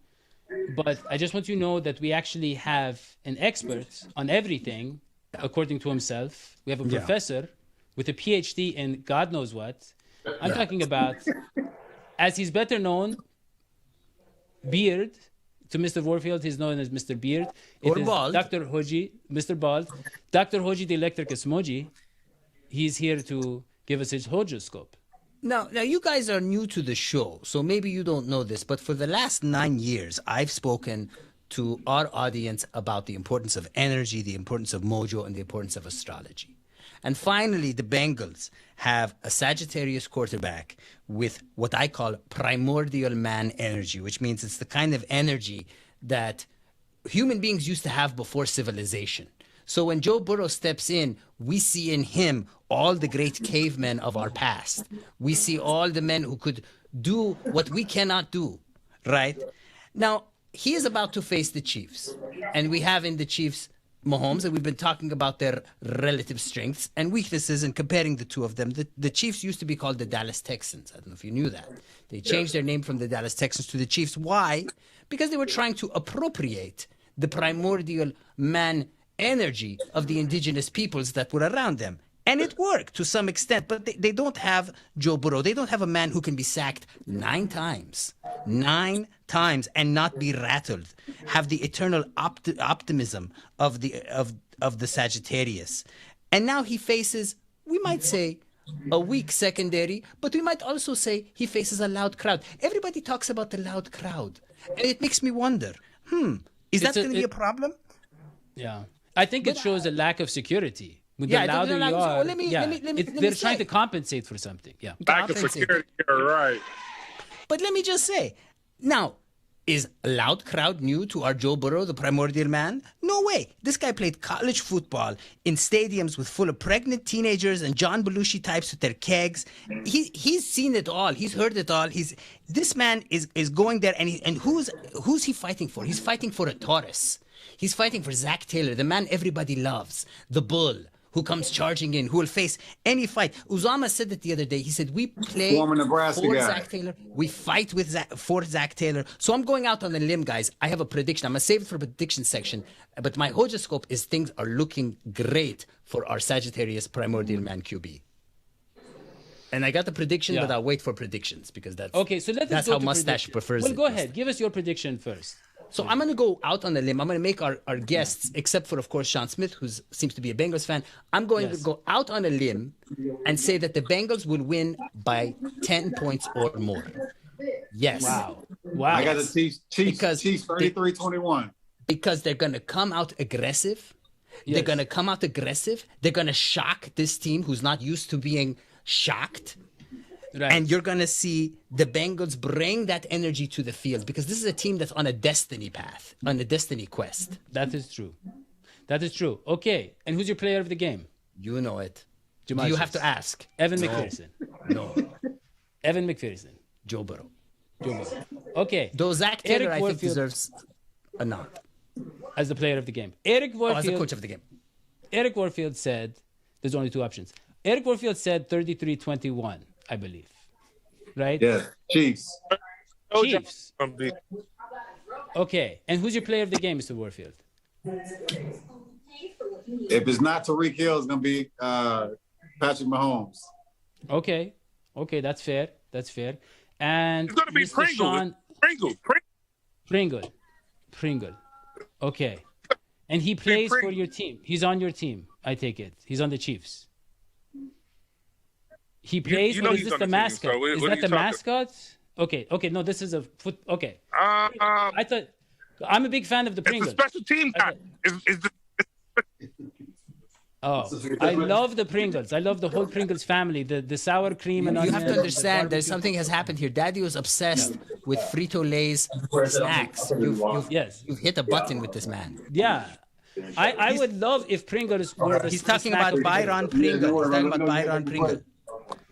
[SPEAKER 1] but I just want you to know that we actually have an expert on everything, according to himself. We have a professor with a PhD in God knows what. I'm talking about, as he's better known, Beard. To Mr. Warfield, he's known as Mr. Beard.
[SPEAKER 2] Or Bald.
[SPEAKER 1] Dr. Hodgie, Mr. Bald. Dr. Hodgie, the electric smoji. He's here to give us his horoscope.
[SPEAKER 2] Now, you guys are new to the show, so maybe you don't know this, but for the last 9 years, I've spoken to our audience about the importance of energy, the importance of mojo, and the importance of astrology. And finally, the Bengals have a Sagittarius quarterback with what I call primordial man energy, which means it's the kind of energy that human beings used to have before civilization. So when Joe Burrow steps in, we see in him all the great cavemen of our past. We see all the men who could do what we cannot do, right? Now, he is about to face the Chiefs, and we have in the Chiefs Mahomes, and we've been talking about their relative strengths and weaknesses and comparing the two of them. The Chiefs used to be called the Dallas Texans. I don't know if you knew that. They changed their name from the Dallas Texans to the Chiefs. Why? Because they were trying to appropriate the primordial man energy of the indigenous peoples that were around them. And it worked to some extent, but they don't have Joe Burrow. They don't have a man who can be sacked 9 times. 9 times and not be rattled. Have the eternal optimism of the Sagittarius. And now he faces, we might say, a weak secondary, but we might also say he faces a loud crowd. Everybody talks about the loud crowd. And it makes me wonder, is that going to be a problem?
[SPEAKER 1] Yeah. I think it shows a lack of security. The louder you are, they're trying to compensate for something. Yeah,
[SPEAKER 3] lack of security. You're right.
[SPEAKER 2] But let me just say, now, is a loud crowd new to our Joe Burrow, the primordial man? No way. This guy played college football in stadiums with full of pregnant teenagers and John Belushi types with their kegs. He's seen it all. He's heard it all. This man is going there, and who's he fighting for? He's fighting for a Taurus. He's fighting for Zach Taylor, the man everybody loves, the bull, who comes charging in, who will face any fight. Uzama said it the other day. He said, we play for Zach Taylor. We fight for Zach Taylor. So I'm going out on a limb, guys. I have a prediction. I'm going to save it for prediction section. But my horoscope is things are looking great for our Sagittarius primordial man QB. And I got the prediction, but I'll wait for predictions because that's how Mustache prefers it.
[SPEAKER 1] Well, go ahead. Give us your prediction first.
[SPEAKER 2] So I'm going to go out on a limb. I'm going to make our guests, except for, of course, Shaun Smith, who seems to be a Bengals fan. I'm going to go out on a limb and say that the Bengals will win by 10 points or more. Yes.
[SPEAKER 1] Wow.
[SPEAKER 4] I got the Chiefs 33-21.
[SPEAKER 2] Because they're going to come out aggressive. Yes. They're going to come out aggressive. They're going to shock this team who's not used to being shocked. Right. And you're going to see the Bengals bring that energy to the field because this is a team that's on a destiny path, on a destiny quest.
[SPEAKER 1] That is true. That is true. Okay. And who's your player of the game?
[SPEAKER 2] You know it. Do you have to ask?
[SPEAKER 1] Evan McPherson.
[SPEAKER 2] No.
[SPEAKER 1] Evan McPherson.
[SPEAKER 2] Joe Burrow.
[SPEAKER 1] Okay.
[SPEAKER 2] Though Zach Taylor, I think, deserves a nod.
[SPEAKER 1] As the player of the game. Eric Warfield.
[SPEAKER 2] As the coach of the game.
[SPEAKER 1] Eric Warfield said, there's only 2 options. Eric Warfield said 33-21. I believe. Right?
[SPEAKER 4] Yeah. Chiefs.
[SPEAKER 1] Okay. And who's your player of the game, Mr. Warfield?
[SPEAKER 4] If it's not Tyreek Hill, it's going to be Patrick Mahomes.
[SPEAKER 1] Okay. That's fair. And
[SPEAKER 3] it's going to be
[SPEAKER 1] Mr. Shaun, Pringle. Okay. And he plays for your team. He's on your team, I take it. He's on the Chiefs. He plays, or is this the mascot? Is that the mascot? Okay, no, this is a foot. Okay. I thought, I'm a big fan of the Pringles.
[SPEAKER 3] It's a special team guy.
[SPEAKER 1] I love the Pringles. I love the whole Pringles family. The sour cream and
[SPEAKER 2] you have to understand. There's something has happened here. Dadio is obsessed with Frito-Lay's snacks. You've hit a button with this man.
[SPEAKER 1] Yeah. I would love if Pringles were the
[SPEAKER 2] He's talking about Byron Pringle. He's talking about Byron Pringle.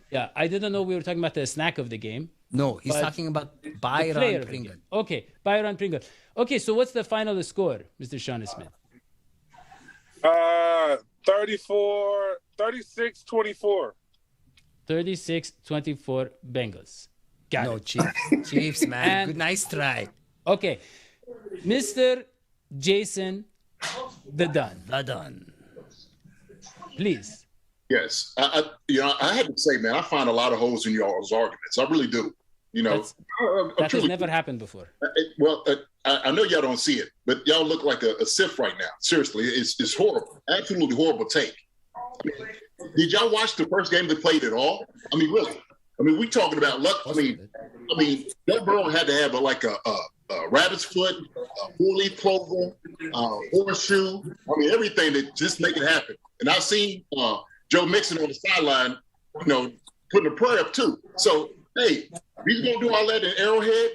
[SPEAKER 1] Yeah, I didn't know we were talking about the snack of the game.
[SPEAKER 2] No, he's talking about Byron Pringle.
[SPEAKER 1] Okay, Byron Pringle. Okay, so what's the final score, Mr. Shaun Smith?
[SPEAKER 3] 36-24.
[SPEAKER 1] 36-24 Bengals. Got it.
[SPEAKER 2] Chiefs, man. Good, nice try.
[SPEAKER 1] Okay, Mr. Jason the Dunn. Please.
[SPEAKER 5] Yes, I had to say, man, I find a lot of holes in y'all's arguments. I really do.
[SPEAKER 1] That has never happened before.
[SPEAKER 5] I know y'all don't see it, but y'all look like a Sith right now. Seriously, it's horrible. Absolutely horrible take. Did y'all watch the first game they played at all? I mean, really? I mean, we talking about luck. I mean, that Burrow had to have a rabbit's foot, a four-leaf clover, horseshoe. I mean, everything that just make it happen. And I've seen Joe Mixon on the sideline, putting a prayer up too. So, hey, he's gonna do all that in Arrowhead.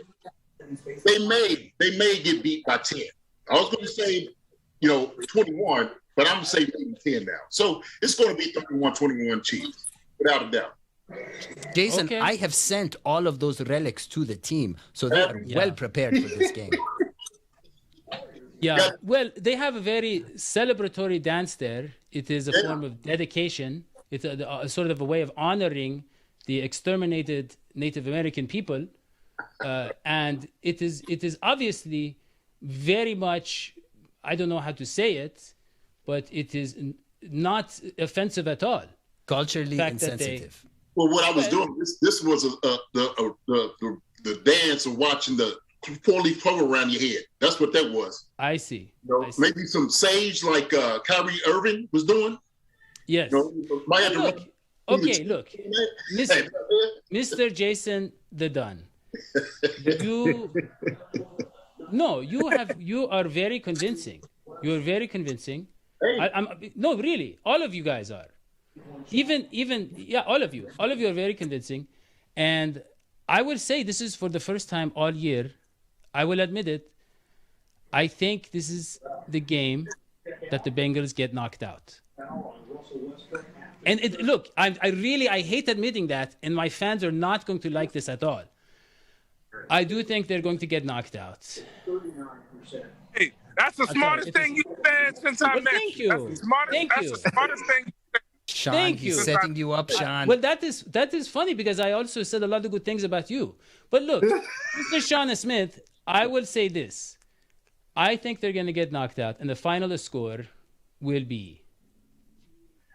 [SPEAKER 5] They may get beat by 10. I was going to say, 21, but I'm going to say maybe 10 now. So it's going to be 31-21 Chiefs, without a doubt.
[SPEAKER 2] Jason, I have sent all of those relics to the team, so they are well prepared for this game.
[SPEAKER 1] Yeah, well, they have a very celebratory dance there. It is a form of dedication. It's a sort of a way of honoring the exterminated Native American people. And it is obviously very much, I don't know how to say it, but it is not offensive at all.
[SPEAKER 2] Culturally insensitive.
[SPEAKER 5] Well, what I was doing, this was the dance of watching the four-leaf clover around your head. That's what that was.
[SPEAKER 1] I see.
[SPEAKER 5] Maybe some sage like Kyrie Irving was doing.
[SPEAKER 1] Yes. Look, Mr. Jason the Dunn. You are very convincing. You are very convincing. No, really, all of you guys are. All of you are very convincing. And I will say this is for the first time all year. I will admit it. I think this is the game that the Bengals get knocked out. And I hate admitting that, and my fans are not going to like this at all. I do think they're going to get knocked out.
[SPEAKER 3] Hey, that's the smartest thing you've said since I met you. That's the smartest thing.
[SPEAKER 2] Shaun, he's setting you up, Shaun.
[SPEAKER 1] Well, that is funny because I also said a lot of good things about you. But look, Mr. Shaun Smith, I will say this. I think they're going to get knocked out, and the final score will be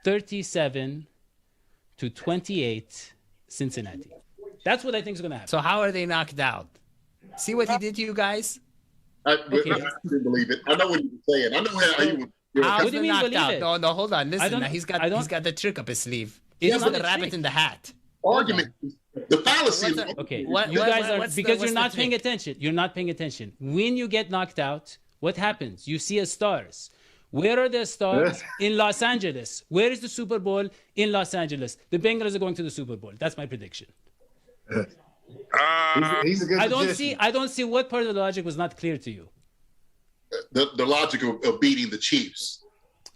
[SPEAKER 1] 37-28 Cincinnati. That's what I think is going to happen.
[SPEAKER 2] So how are they knocked out? See what he did to you guys?
[SPEAKER 5] I didn't believe it. I know what he was saying. I know how he was.
[SPEAKER 2] What do you mean knocked out? No, hold on. Listen, he's got the trick up his sleeve. He's not the rabbit in the hat.
[SPEAKER 5] Argument. The fallacy.
[SPEAKER 1] Okay, you guys are because you're not paying attention. You're not paying attention. When you get knocked out, what happens? You see stars. Where are the stars? In Los Angeles. Where is the Super Bowl? In Los Angeles. The Bengals are going to the Super Bowl. That's my prediction.
[SPEAKER 4] He's a good
[SPEAKER 1] I don't see what part of the logic was not clear to you.
[SPEAKER 5] The logic of beating the Chiefs.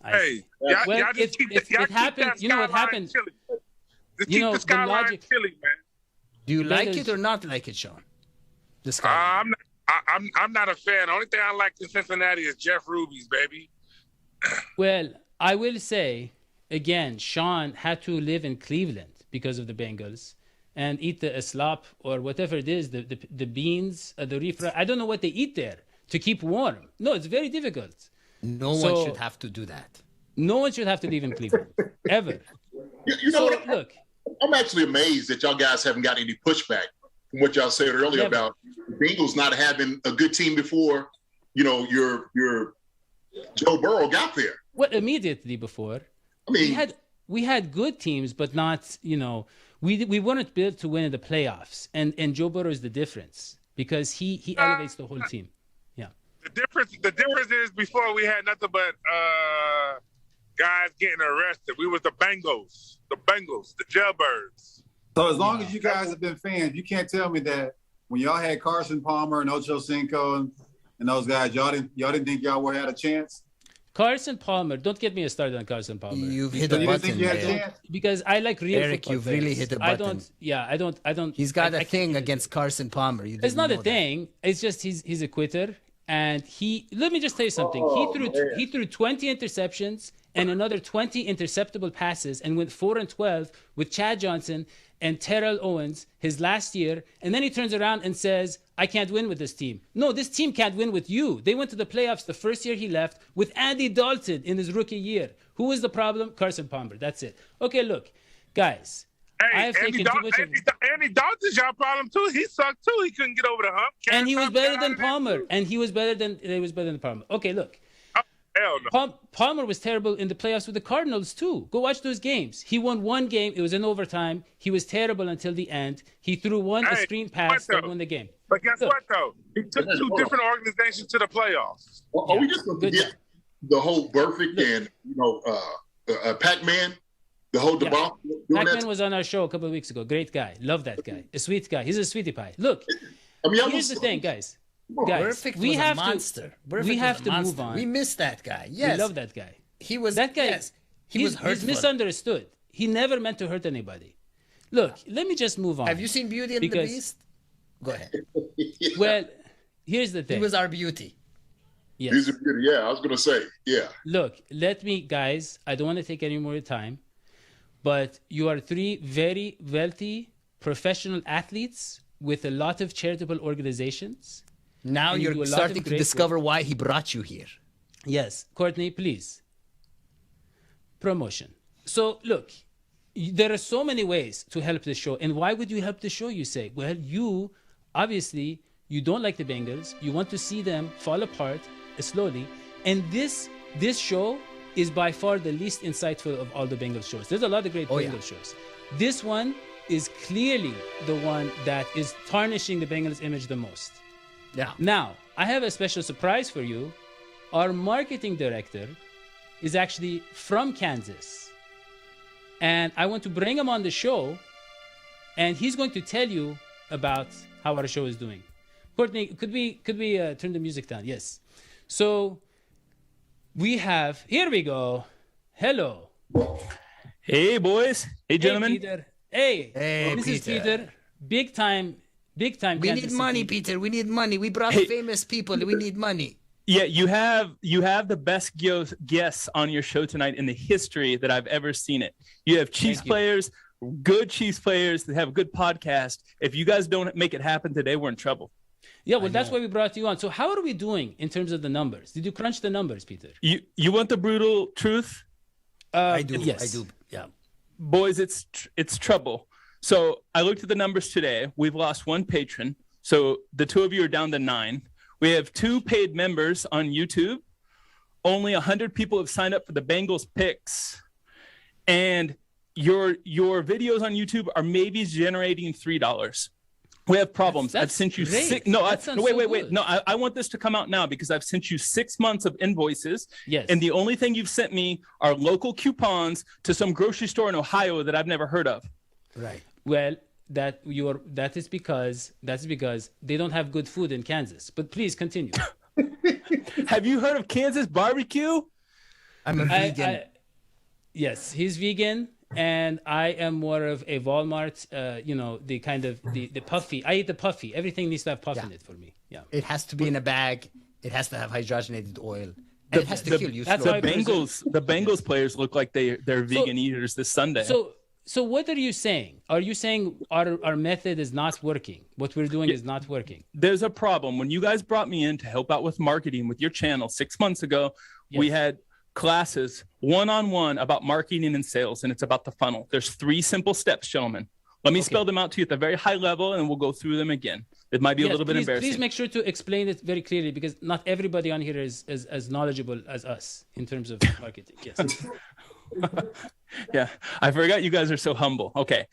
[SPEAKER 3] Hey,
[SPEAKER 1] it happened. You know what happened?
[SPEAKER 3] Just keep the skyline chilly, man.
[SPEAKER 2] Do you like it or not like it, Shaun? The skyline.
[SPEAKER 3] I'm not a fan. The only thing I like in Cincinnati is Jeff Ruby's, baby.
[SPEAKER 1] Well, I will say again, Shaun had to live in Cleveland because of the Bengals and eat the slop or whatever it is, the beans, the refried. I don't know what they eat there to keep warm. No, it's very difficult.
[SPEAKER 2] No one should have to do that.
[SPEAKER 1] No one should have to live in Cleveland, ever.
[SPEAKER 5] Look, I'm actually amazed that y'all guys haven't got any pushback from what y'all said earlier about the Bengals not having a good team before, your Joe Burrow got there.
[SPEAKER 1] What immediately before? I mean, we had good teams, but not, we weren't built to win in the playoffs. And Joe Burrow is the difference because he elevates the whole team. Yeah.
[SPEAKER 3] The difference is before we had nothing but guys getting arrested. We was the Bengals, the jailbirds.
[SPEAKER 4] So as long as you guys have been fans, you can't tell me that when y'all had Carson Palmer and Ocho Cinco and those guys, y'all didn't think y'all had a chance?
[SPEAKER 1] Carson Palmer, don't get me started on Carson Palmer.
[SPEAKER 2] You've hit a button,
[SPEAKER 1] because I like real
[SPEAKER 2] Eric,
[SPEAKER 1] football
[SPEAKER 2] you've
[SPEAKER 1] players.
[SPEAKER 2] really hit a button.
[SPEAKER 1] I don't.
[SPEAKER 2] He's got a thing against Carson Palmer.
[SPEAKER 1] It's not a thing. It's just he's a quitter. And let me just tell you something. He threw 20 interceptions and another 20 interceptable passes and went 4-12 with Chad Johnson and Terrell Owens his last year. And then he turns around and says, I can't win with this team. No, this team can't win with you. They went to the playoffs the first year he left with Andy Dalton in his rookie year. Who is the problem? Carson Palmer. That's it. Okay, look, guys.
[SPEAKER 3] Hey, Andy Dalton's y'all problem too. He sucked too. He couldn't get over the hump.
[SPEAKER 1] And he was better than Palmer. And he was better than Palmer. Okay, look.
[SPEAKER 3] Hell no.
[SPEAKER 1] Palmer was terrible in the playoffs with the Cardinals too. Go watch those games. He won one game. It was in overtime. He was terrible until the end. He threw a screen pass that won the game.
[SPEAKER 3] But guess what though? He took two different organizations to the playoffs.
[SPEAKER 5] Are we just going to get the whole Burfict and Pac-Man? The whole debacle.
[SPEAKER 1] Pac-Man was on our show a couple of weeks ago. Great guy. Love that guy. A sweet guy. He's a sweetie pie. Look, here's the thing, guys.
[SPEAKER 2] Burfict was a monster.
[SPEAKER 1] We have to move on.
[SPEAKER 2] We miss that guy. Yes.
[SPEAKER 1] We love that guy.
[SPEAKER 2] He was
[SPEAKER 1] that guy.
[SPEAKER 2] Yes. He was hurtful.
[SPEAKER 1] He's misunderstood. He never meant to hurt anybody. Look, let me just move on.
[SPEAKER 2] Have you seen Beauty and the Beast? Go ahead.
[SPEAKER 1] Well, here's the thing.
[SPEAKER 2] He was our beauty.
[SPEAKER 1] Yes.
[SPEAKER 5] He's a beauty. Yeah, I was going to say. Yeah.
[SPEAKER 1] Look, guys, I don't want to take any more time, but you are three very wealthy professional athletes with a lot of charitable organizations.
[SPEAKER 2] Now you're starting to discover why he brought you here.
[SPEAKER 1] Yes. Courtney, please. Promotion. So, look, there are so many ways to help the show. And why would you help the show, you say? Well, you don't like the Bengals. You want to see them fall apart slowly. And this show is by far the least insightful of all the Bengals shows. There's a lot of great Bengals shows. This one is clearly the one that is tarnishing the Bengals image the most.
[SPEAKER 2] Yeah.
[SPEAKER 1] Now, I have a special surprise for you. Our marketing director is actually from Kansas. And I want to bring him on the show, and he's going to tell you about how our show is doing. Courtney, could we turn the music down? Yes. So here we go. Hello.
[SPEAKER 6] Hey, boys. Hey, gentlemen.
[SPEAKER 1] Hey, Peter. Hey, this is Peter. Big time.
[SPEAKER 2] We need money, Peter. We need money. We brought famous people. We need money.
[SPEAKER 6] Yeah, you have the best guests on your show tonight in the history that I've ever seen it. You have Chiefs players, good Chiefs players that have a good podcast. If you guys don't make it happen today, we're in trouble.
[SPEAKER 1] Yeah, well, that's why we brought you on. So how are we doing in terms of the numbers? Did you crunch the numbers, Peter?
[SPEAKER 6] You want the brutal truth?
[SPEAKER 2] I do.
[SPEAKER 1] Yes.
[SPEAKER 2] I do. Yeah.
[SPEAKER 6] Boys, it's trouble. So I looked at the numbers today. We've lost one patron. So the two of you are down to 9. We have 2 paid members on YouTube. Only 100 people have signed up for the Bengals picks. And your videos on YouTube are maybe generating $3. We have problems. I've sent you
[SPEAKER 1] great.
[SPEAKER 6] 6. No, wait. No, I want this to come out now because I've sent you 6 months of invoices.
[SPEAKER 1] Yes.
[SPEAKER 6] And the only thing you've sent me are local coupons to some grocery store in Ohio that I've never heard of.
[SPEAKER 2] Right.
[SPEAKER 1] Well, that is because they don't have good food in Kansas. But please continue.
[SPEAKER 6] Have you heard of Kansas barbecue?
[SPEAKER 2] I'm a vegan.
[SPEAKER 1] Yes, he's vegan, and I am more of a Walmart. The kind of the puffy. I eat the puffy. Everything needs to have puff in it for me. Yeah.
[SPEAKER 2] It has to be in a bag. It has to have hydrogenated oil. And it has to kill you.
[SPEAKER 6] The Bengals players look like they're vegan eaters this Sunday.
[SPEAKER 1] So what are you saying? Are you saying our method is not working? What we're doing is not working?
[SPEAKER 6] There's a problem. When you guys brought me in to help out with marketing with your channel 6 months ago, we had classes one-on-one about marketing and sales, and it's about the funnel. There's 3 simple steps, gentlemen. Let me spell them out to you at the very high level, and we'll go through them again. It might be a little bit embarrassing.
[SPEAKER 1] Please make sure to explain it very clearly, because not everybody on here is as knowledgeable as us in terms of marketing. Yes.
[SPEAKER 6] Yeah, I forgot you guys are so humble. Okay.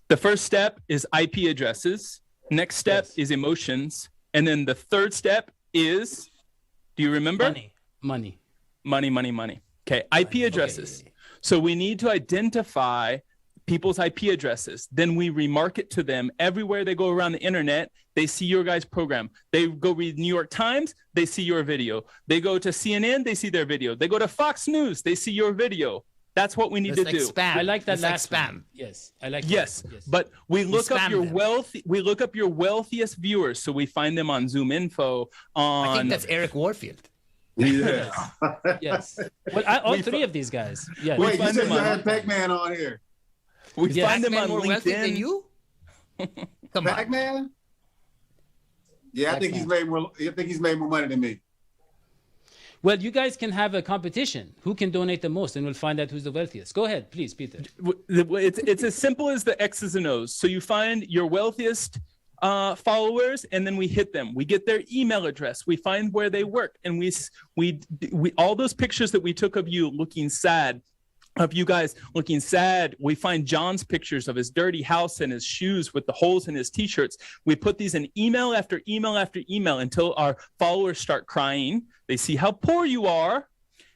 [SPEAKER 6] The first step is IP addresses. Next step is emotions. And then the third step is, do you remember?
[SPEAKER 1] Money.
[SPEAKER 6] Okay, IP addresses. Okay. So we need to identify people's IP addresses. Then we remarket to them everywhere they go around the internet. They see your guys' program. They go read New York Times, they see your video. They go to CNN, they see their video. They go to Fox News, they see your video. That's what we need to do.
[SPEAKER 2] Spam.
[SPEAKER 1] I like that
[SPEAKER 2] last
[SPEAKER 1] spam.
[SPEAKER 2] One.
[SPEAKER 1] Yes, I like
[SPEAKER 6] yes.
[SPEAKER 1] That. Yes,
[SPEAKER 6] but we look up your We look up your wealthiest viewers, so we find them on Zoom Info.
[SPEAKER 2] I think that's Eric Warfield.
[SPEAKER 4] Yeah.
[SPEAKER 1] Yes. Well, all three of these guys. Yeah.
[SPEAKER 4] Wait, you said you had Pac-Man on here.
[SPEAKER 6] We find them on
[SPEAKER 2] more wealthy than
[SPEAKER 6] LinkedIn.
[SPEAKER 2] you? Come on.
[SPEAKER 4] Pac-Man? Yeah, I think he's made more. I think he's made more money than me.
[SPEAKER 1] Well, you guys can have a competition. Who can donate the most, and we'll find out who's the wealthiest. Go ahead, please, Peter.
[SPEAKER 6] It's as simple as the X's and O's. So you find your wealthiest followers, and then we hit them. We get their email address. We find where they work, and we all those pictures that we took of you looking sad. Of you guys looking sad, we find John's pictures of his dirty house and his shoes with the holes in his t-shirts. We put these in email after email after email until our followers start crying. They see how poor you are.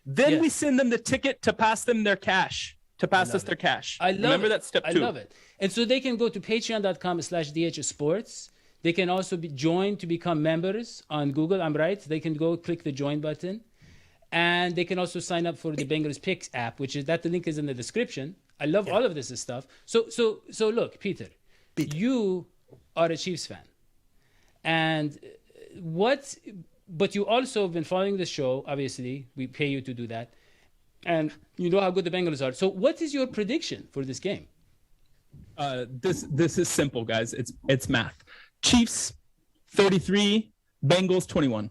[SPEAKER 6] Then we send them the ticket to pass them their cash, to pass us their cash. Remember that step 2.
[SPEAKER 1] I love it. And so they can go to patreon.com/dhsports. They can also join to become members on Google. I'm right. They can go click the join button. And they can also sign up for the Bengals Picks app, which is the link is in the description. I love all of this stuff. So look, Peter, you are a Chiefs fan. And but you also have been following the show, obviously. We pay you to do that. And you know how good the Bengals are. So what is your prediction for this game?
[SPEAKER 6] This is simple, guys. It's math. Chiefs 33, Bengals 21.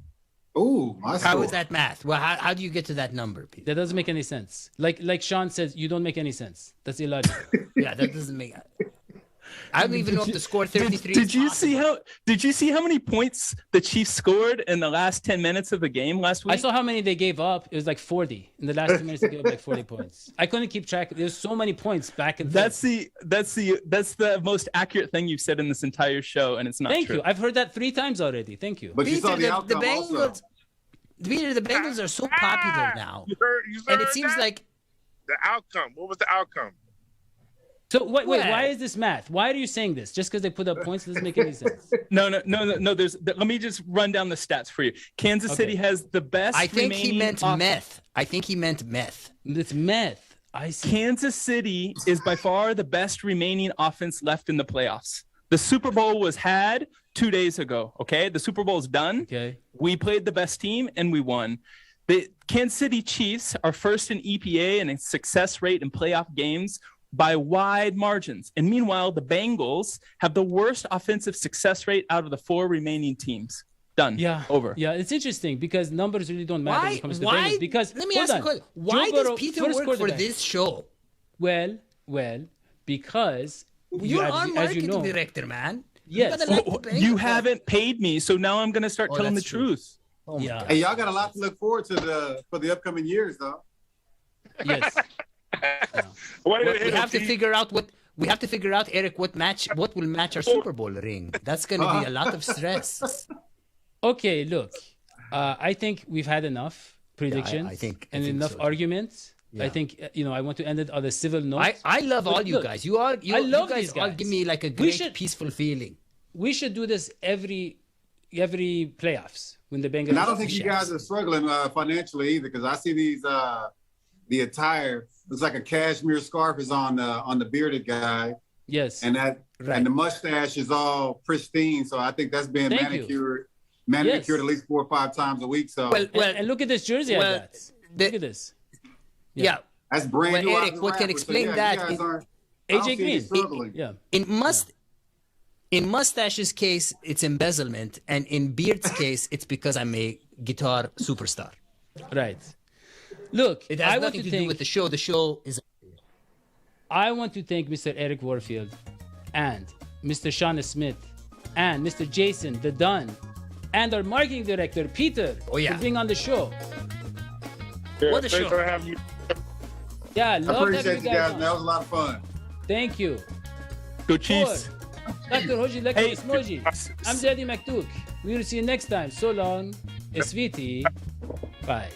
[SPEAKER 4] Oh,
[SPEAKER 2] how is that math? Well, how do you get to that number, Peter?
[SPEAKER 1] That doesn't make any sense. Like Shaun says, you don't make any sense. That's illogical.
[SPEAKER 2] Yeah, that doesn't make. I don't even know if the score 33.
[SPEAKER 6] Did you see how many points the Chiefs scored in the last 10 minutes of the game last week?
[SPEAKER 1] I saw how many they gave up. It was like 40 in the last 2 minutes. They gave up like 40 points. I couldn't keep track. There's so many points back and forth.
[SPEAKER 6] That's the most accurate thing you've said in this entire show, and it's not
[SPEAKER 1] Thank
[SPEAKER 6] true.
[SPEAKER 1] you. I've heard that 3 times already. Thank you.
[SPEAKER 4] But
[SPEAKER 2] Peter,
[SPEAKER 4] you saw the outcome
[SPEAKER 2] Bengals.
[SPEAKER 4] also.
[SPEAKER 2] Peter, the Bengals are so popular now,
[SPEAKER 3] You heard
[SPEAKER 2] and it seems like
[SPEAKER 3] the outcome. What was the outcome?
[SPEAKER 1] So wait, why is this math? Why are you saying this? Just because they put up points doesn't make any sense.
[SPEAKER 6] No. Let me just run down the stats for you. Kansas City has the best.
[SPEAKER 2] I think he meant meth.
[SPEAKER 1] It's meth. I see.
[SPEAKER 6] Kansas City is by far the best remaining offense left in the playoffs. The Super Bowl was had 2 days ago. Okay, the Super Bowl is done.
[SPEAKER 1] Okay,
[SPEAKER 6] we played the best team and we won. The Kansas City Chiefs are first in EPA and in success rate in playoff games by wide margins. And meanwhile, the Bengals have the worst offensive success rate out of the 4 remaining teams. Done.
[SPEAKER 1] Yeah.
[SPEAKER 6] Over.
[SPEAKER 1] Yeah, it's interesting because numbers really don't matter when it comes to Bengals. Because
[SPEAKER 2] let me ask you a question. Why does Peter work for this show?
[SPEAKER 1] Well, because
[SPEAKER 2] you're our marketing director, man.
[SPEAKER 1] Yes.
[SPEAKER 6] You haven't paid me, so now I'm going to start telling the truth.
[SPEAKER 2] Oh
[SPEAKER 1] yeah.
[SPEAKER 4] Hey, y'all got a lot to look forward to for the upcoming years, though.
[SPEAKER 1] Yes.
[SPEAKER 2] We have to figure out Eric what will match our Super Bowl ring. That's going to be a lot of stress.
[SPEAKER 1] Okay, look, I think we've had enough predictions
[SPEAKER 2] I think
[SPEAKER 1] enough
[SPEAKER 2] so.
[SPEAKER 1] arguments.
[SPEAKER 2] Yeah.
[SPEAKER 1] I think I want to end it on a civil note.
[SPEAKER 2] I love all you guys. You
[SPEAKER 1] love
[SPEAKER 2] you guys
[SPEAKER 1] these guys.
[SPEAKER 2] all give me like a great peaceful feeling.
[SPEAKER 1] We should do this every playoffs when the Bengals.
[SPEAKER 4] And I don't think you guys are struggling financially either, because I see these the attire. It's like a cashmere scarf is on the bearded guy.
[SPEAKER 1] Yes.
[SPEAKER 4] And and the mustache is all pristine. So I think that's being manicured at least 4 or 5 times a week. So
[SPEAKER 1] and look at this jersey I got. Look at this.
[SPEAKER 2] Yeah.
[SPEAKER 4] That's brand new.
[SPEAKER 2] Eric, what can explain that?
[SPEAKER 1] AJ Green.
[SPEAKER 2] In Mustache's case, it's embezzlement, and in Beard's case, it's because I'm a guitar superstar.
[SPEAKER 1] Right. Look,
[SPEAKER 2] it has nothing to do with the show. The show is.
[SPEAKER 1] I want to thank Mr. Eric Warfield and Mr. Shaun Smith, and Mr. Jason, the Dunn, and our marketing director, Peter, for being on the show.
[SPEAKER 3] Yeah,
[SPEAKER 2] What a
[SPEAKER 3] thanks
[SPEAKER 2] show.
[SPEAKER 3] for having you.
[SPEAKER 1] Yeah,
[SPEAKER 4] I
[SPEAKER 1] love
[SPEAKER 4] appreciate
[SPEAKER 1] having
[SPEAKER 4] you guys.
[SPEAKER 1] on.
[SPEAKER 4] That was a lot of fun.
[SPEAKER 1] Thank you.
[SPEAKER 6] Go Chiefs.
[SPEAKER 1] Dr. Hodgie
[SPEAKER 6] Hey,
[SPEAKER 1] Smoji. I'm Daddy McDuke. We will see you next time. So long. Sviti. Bye.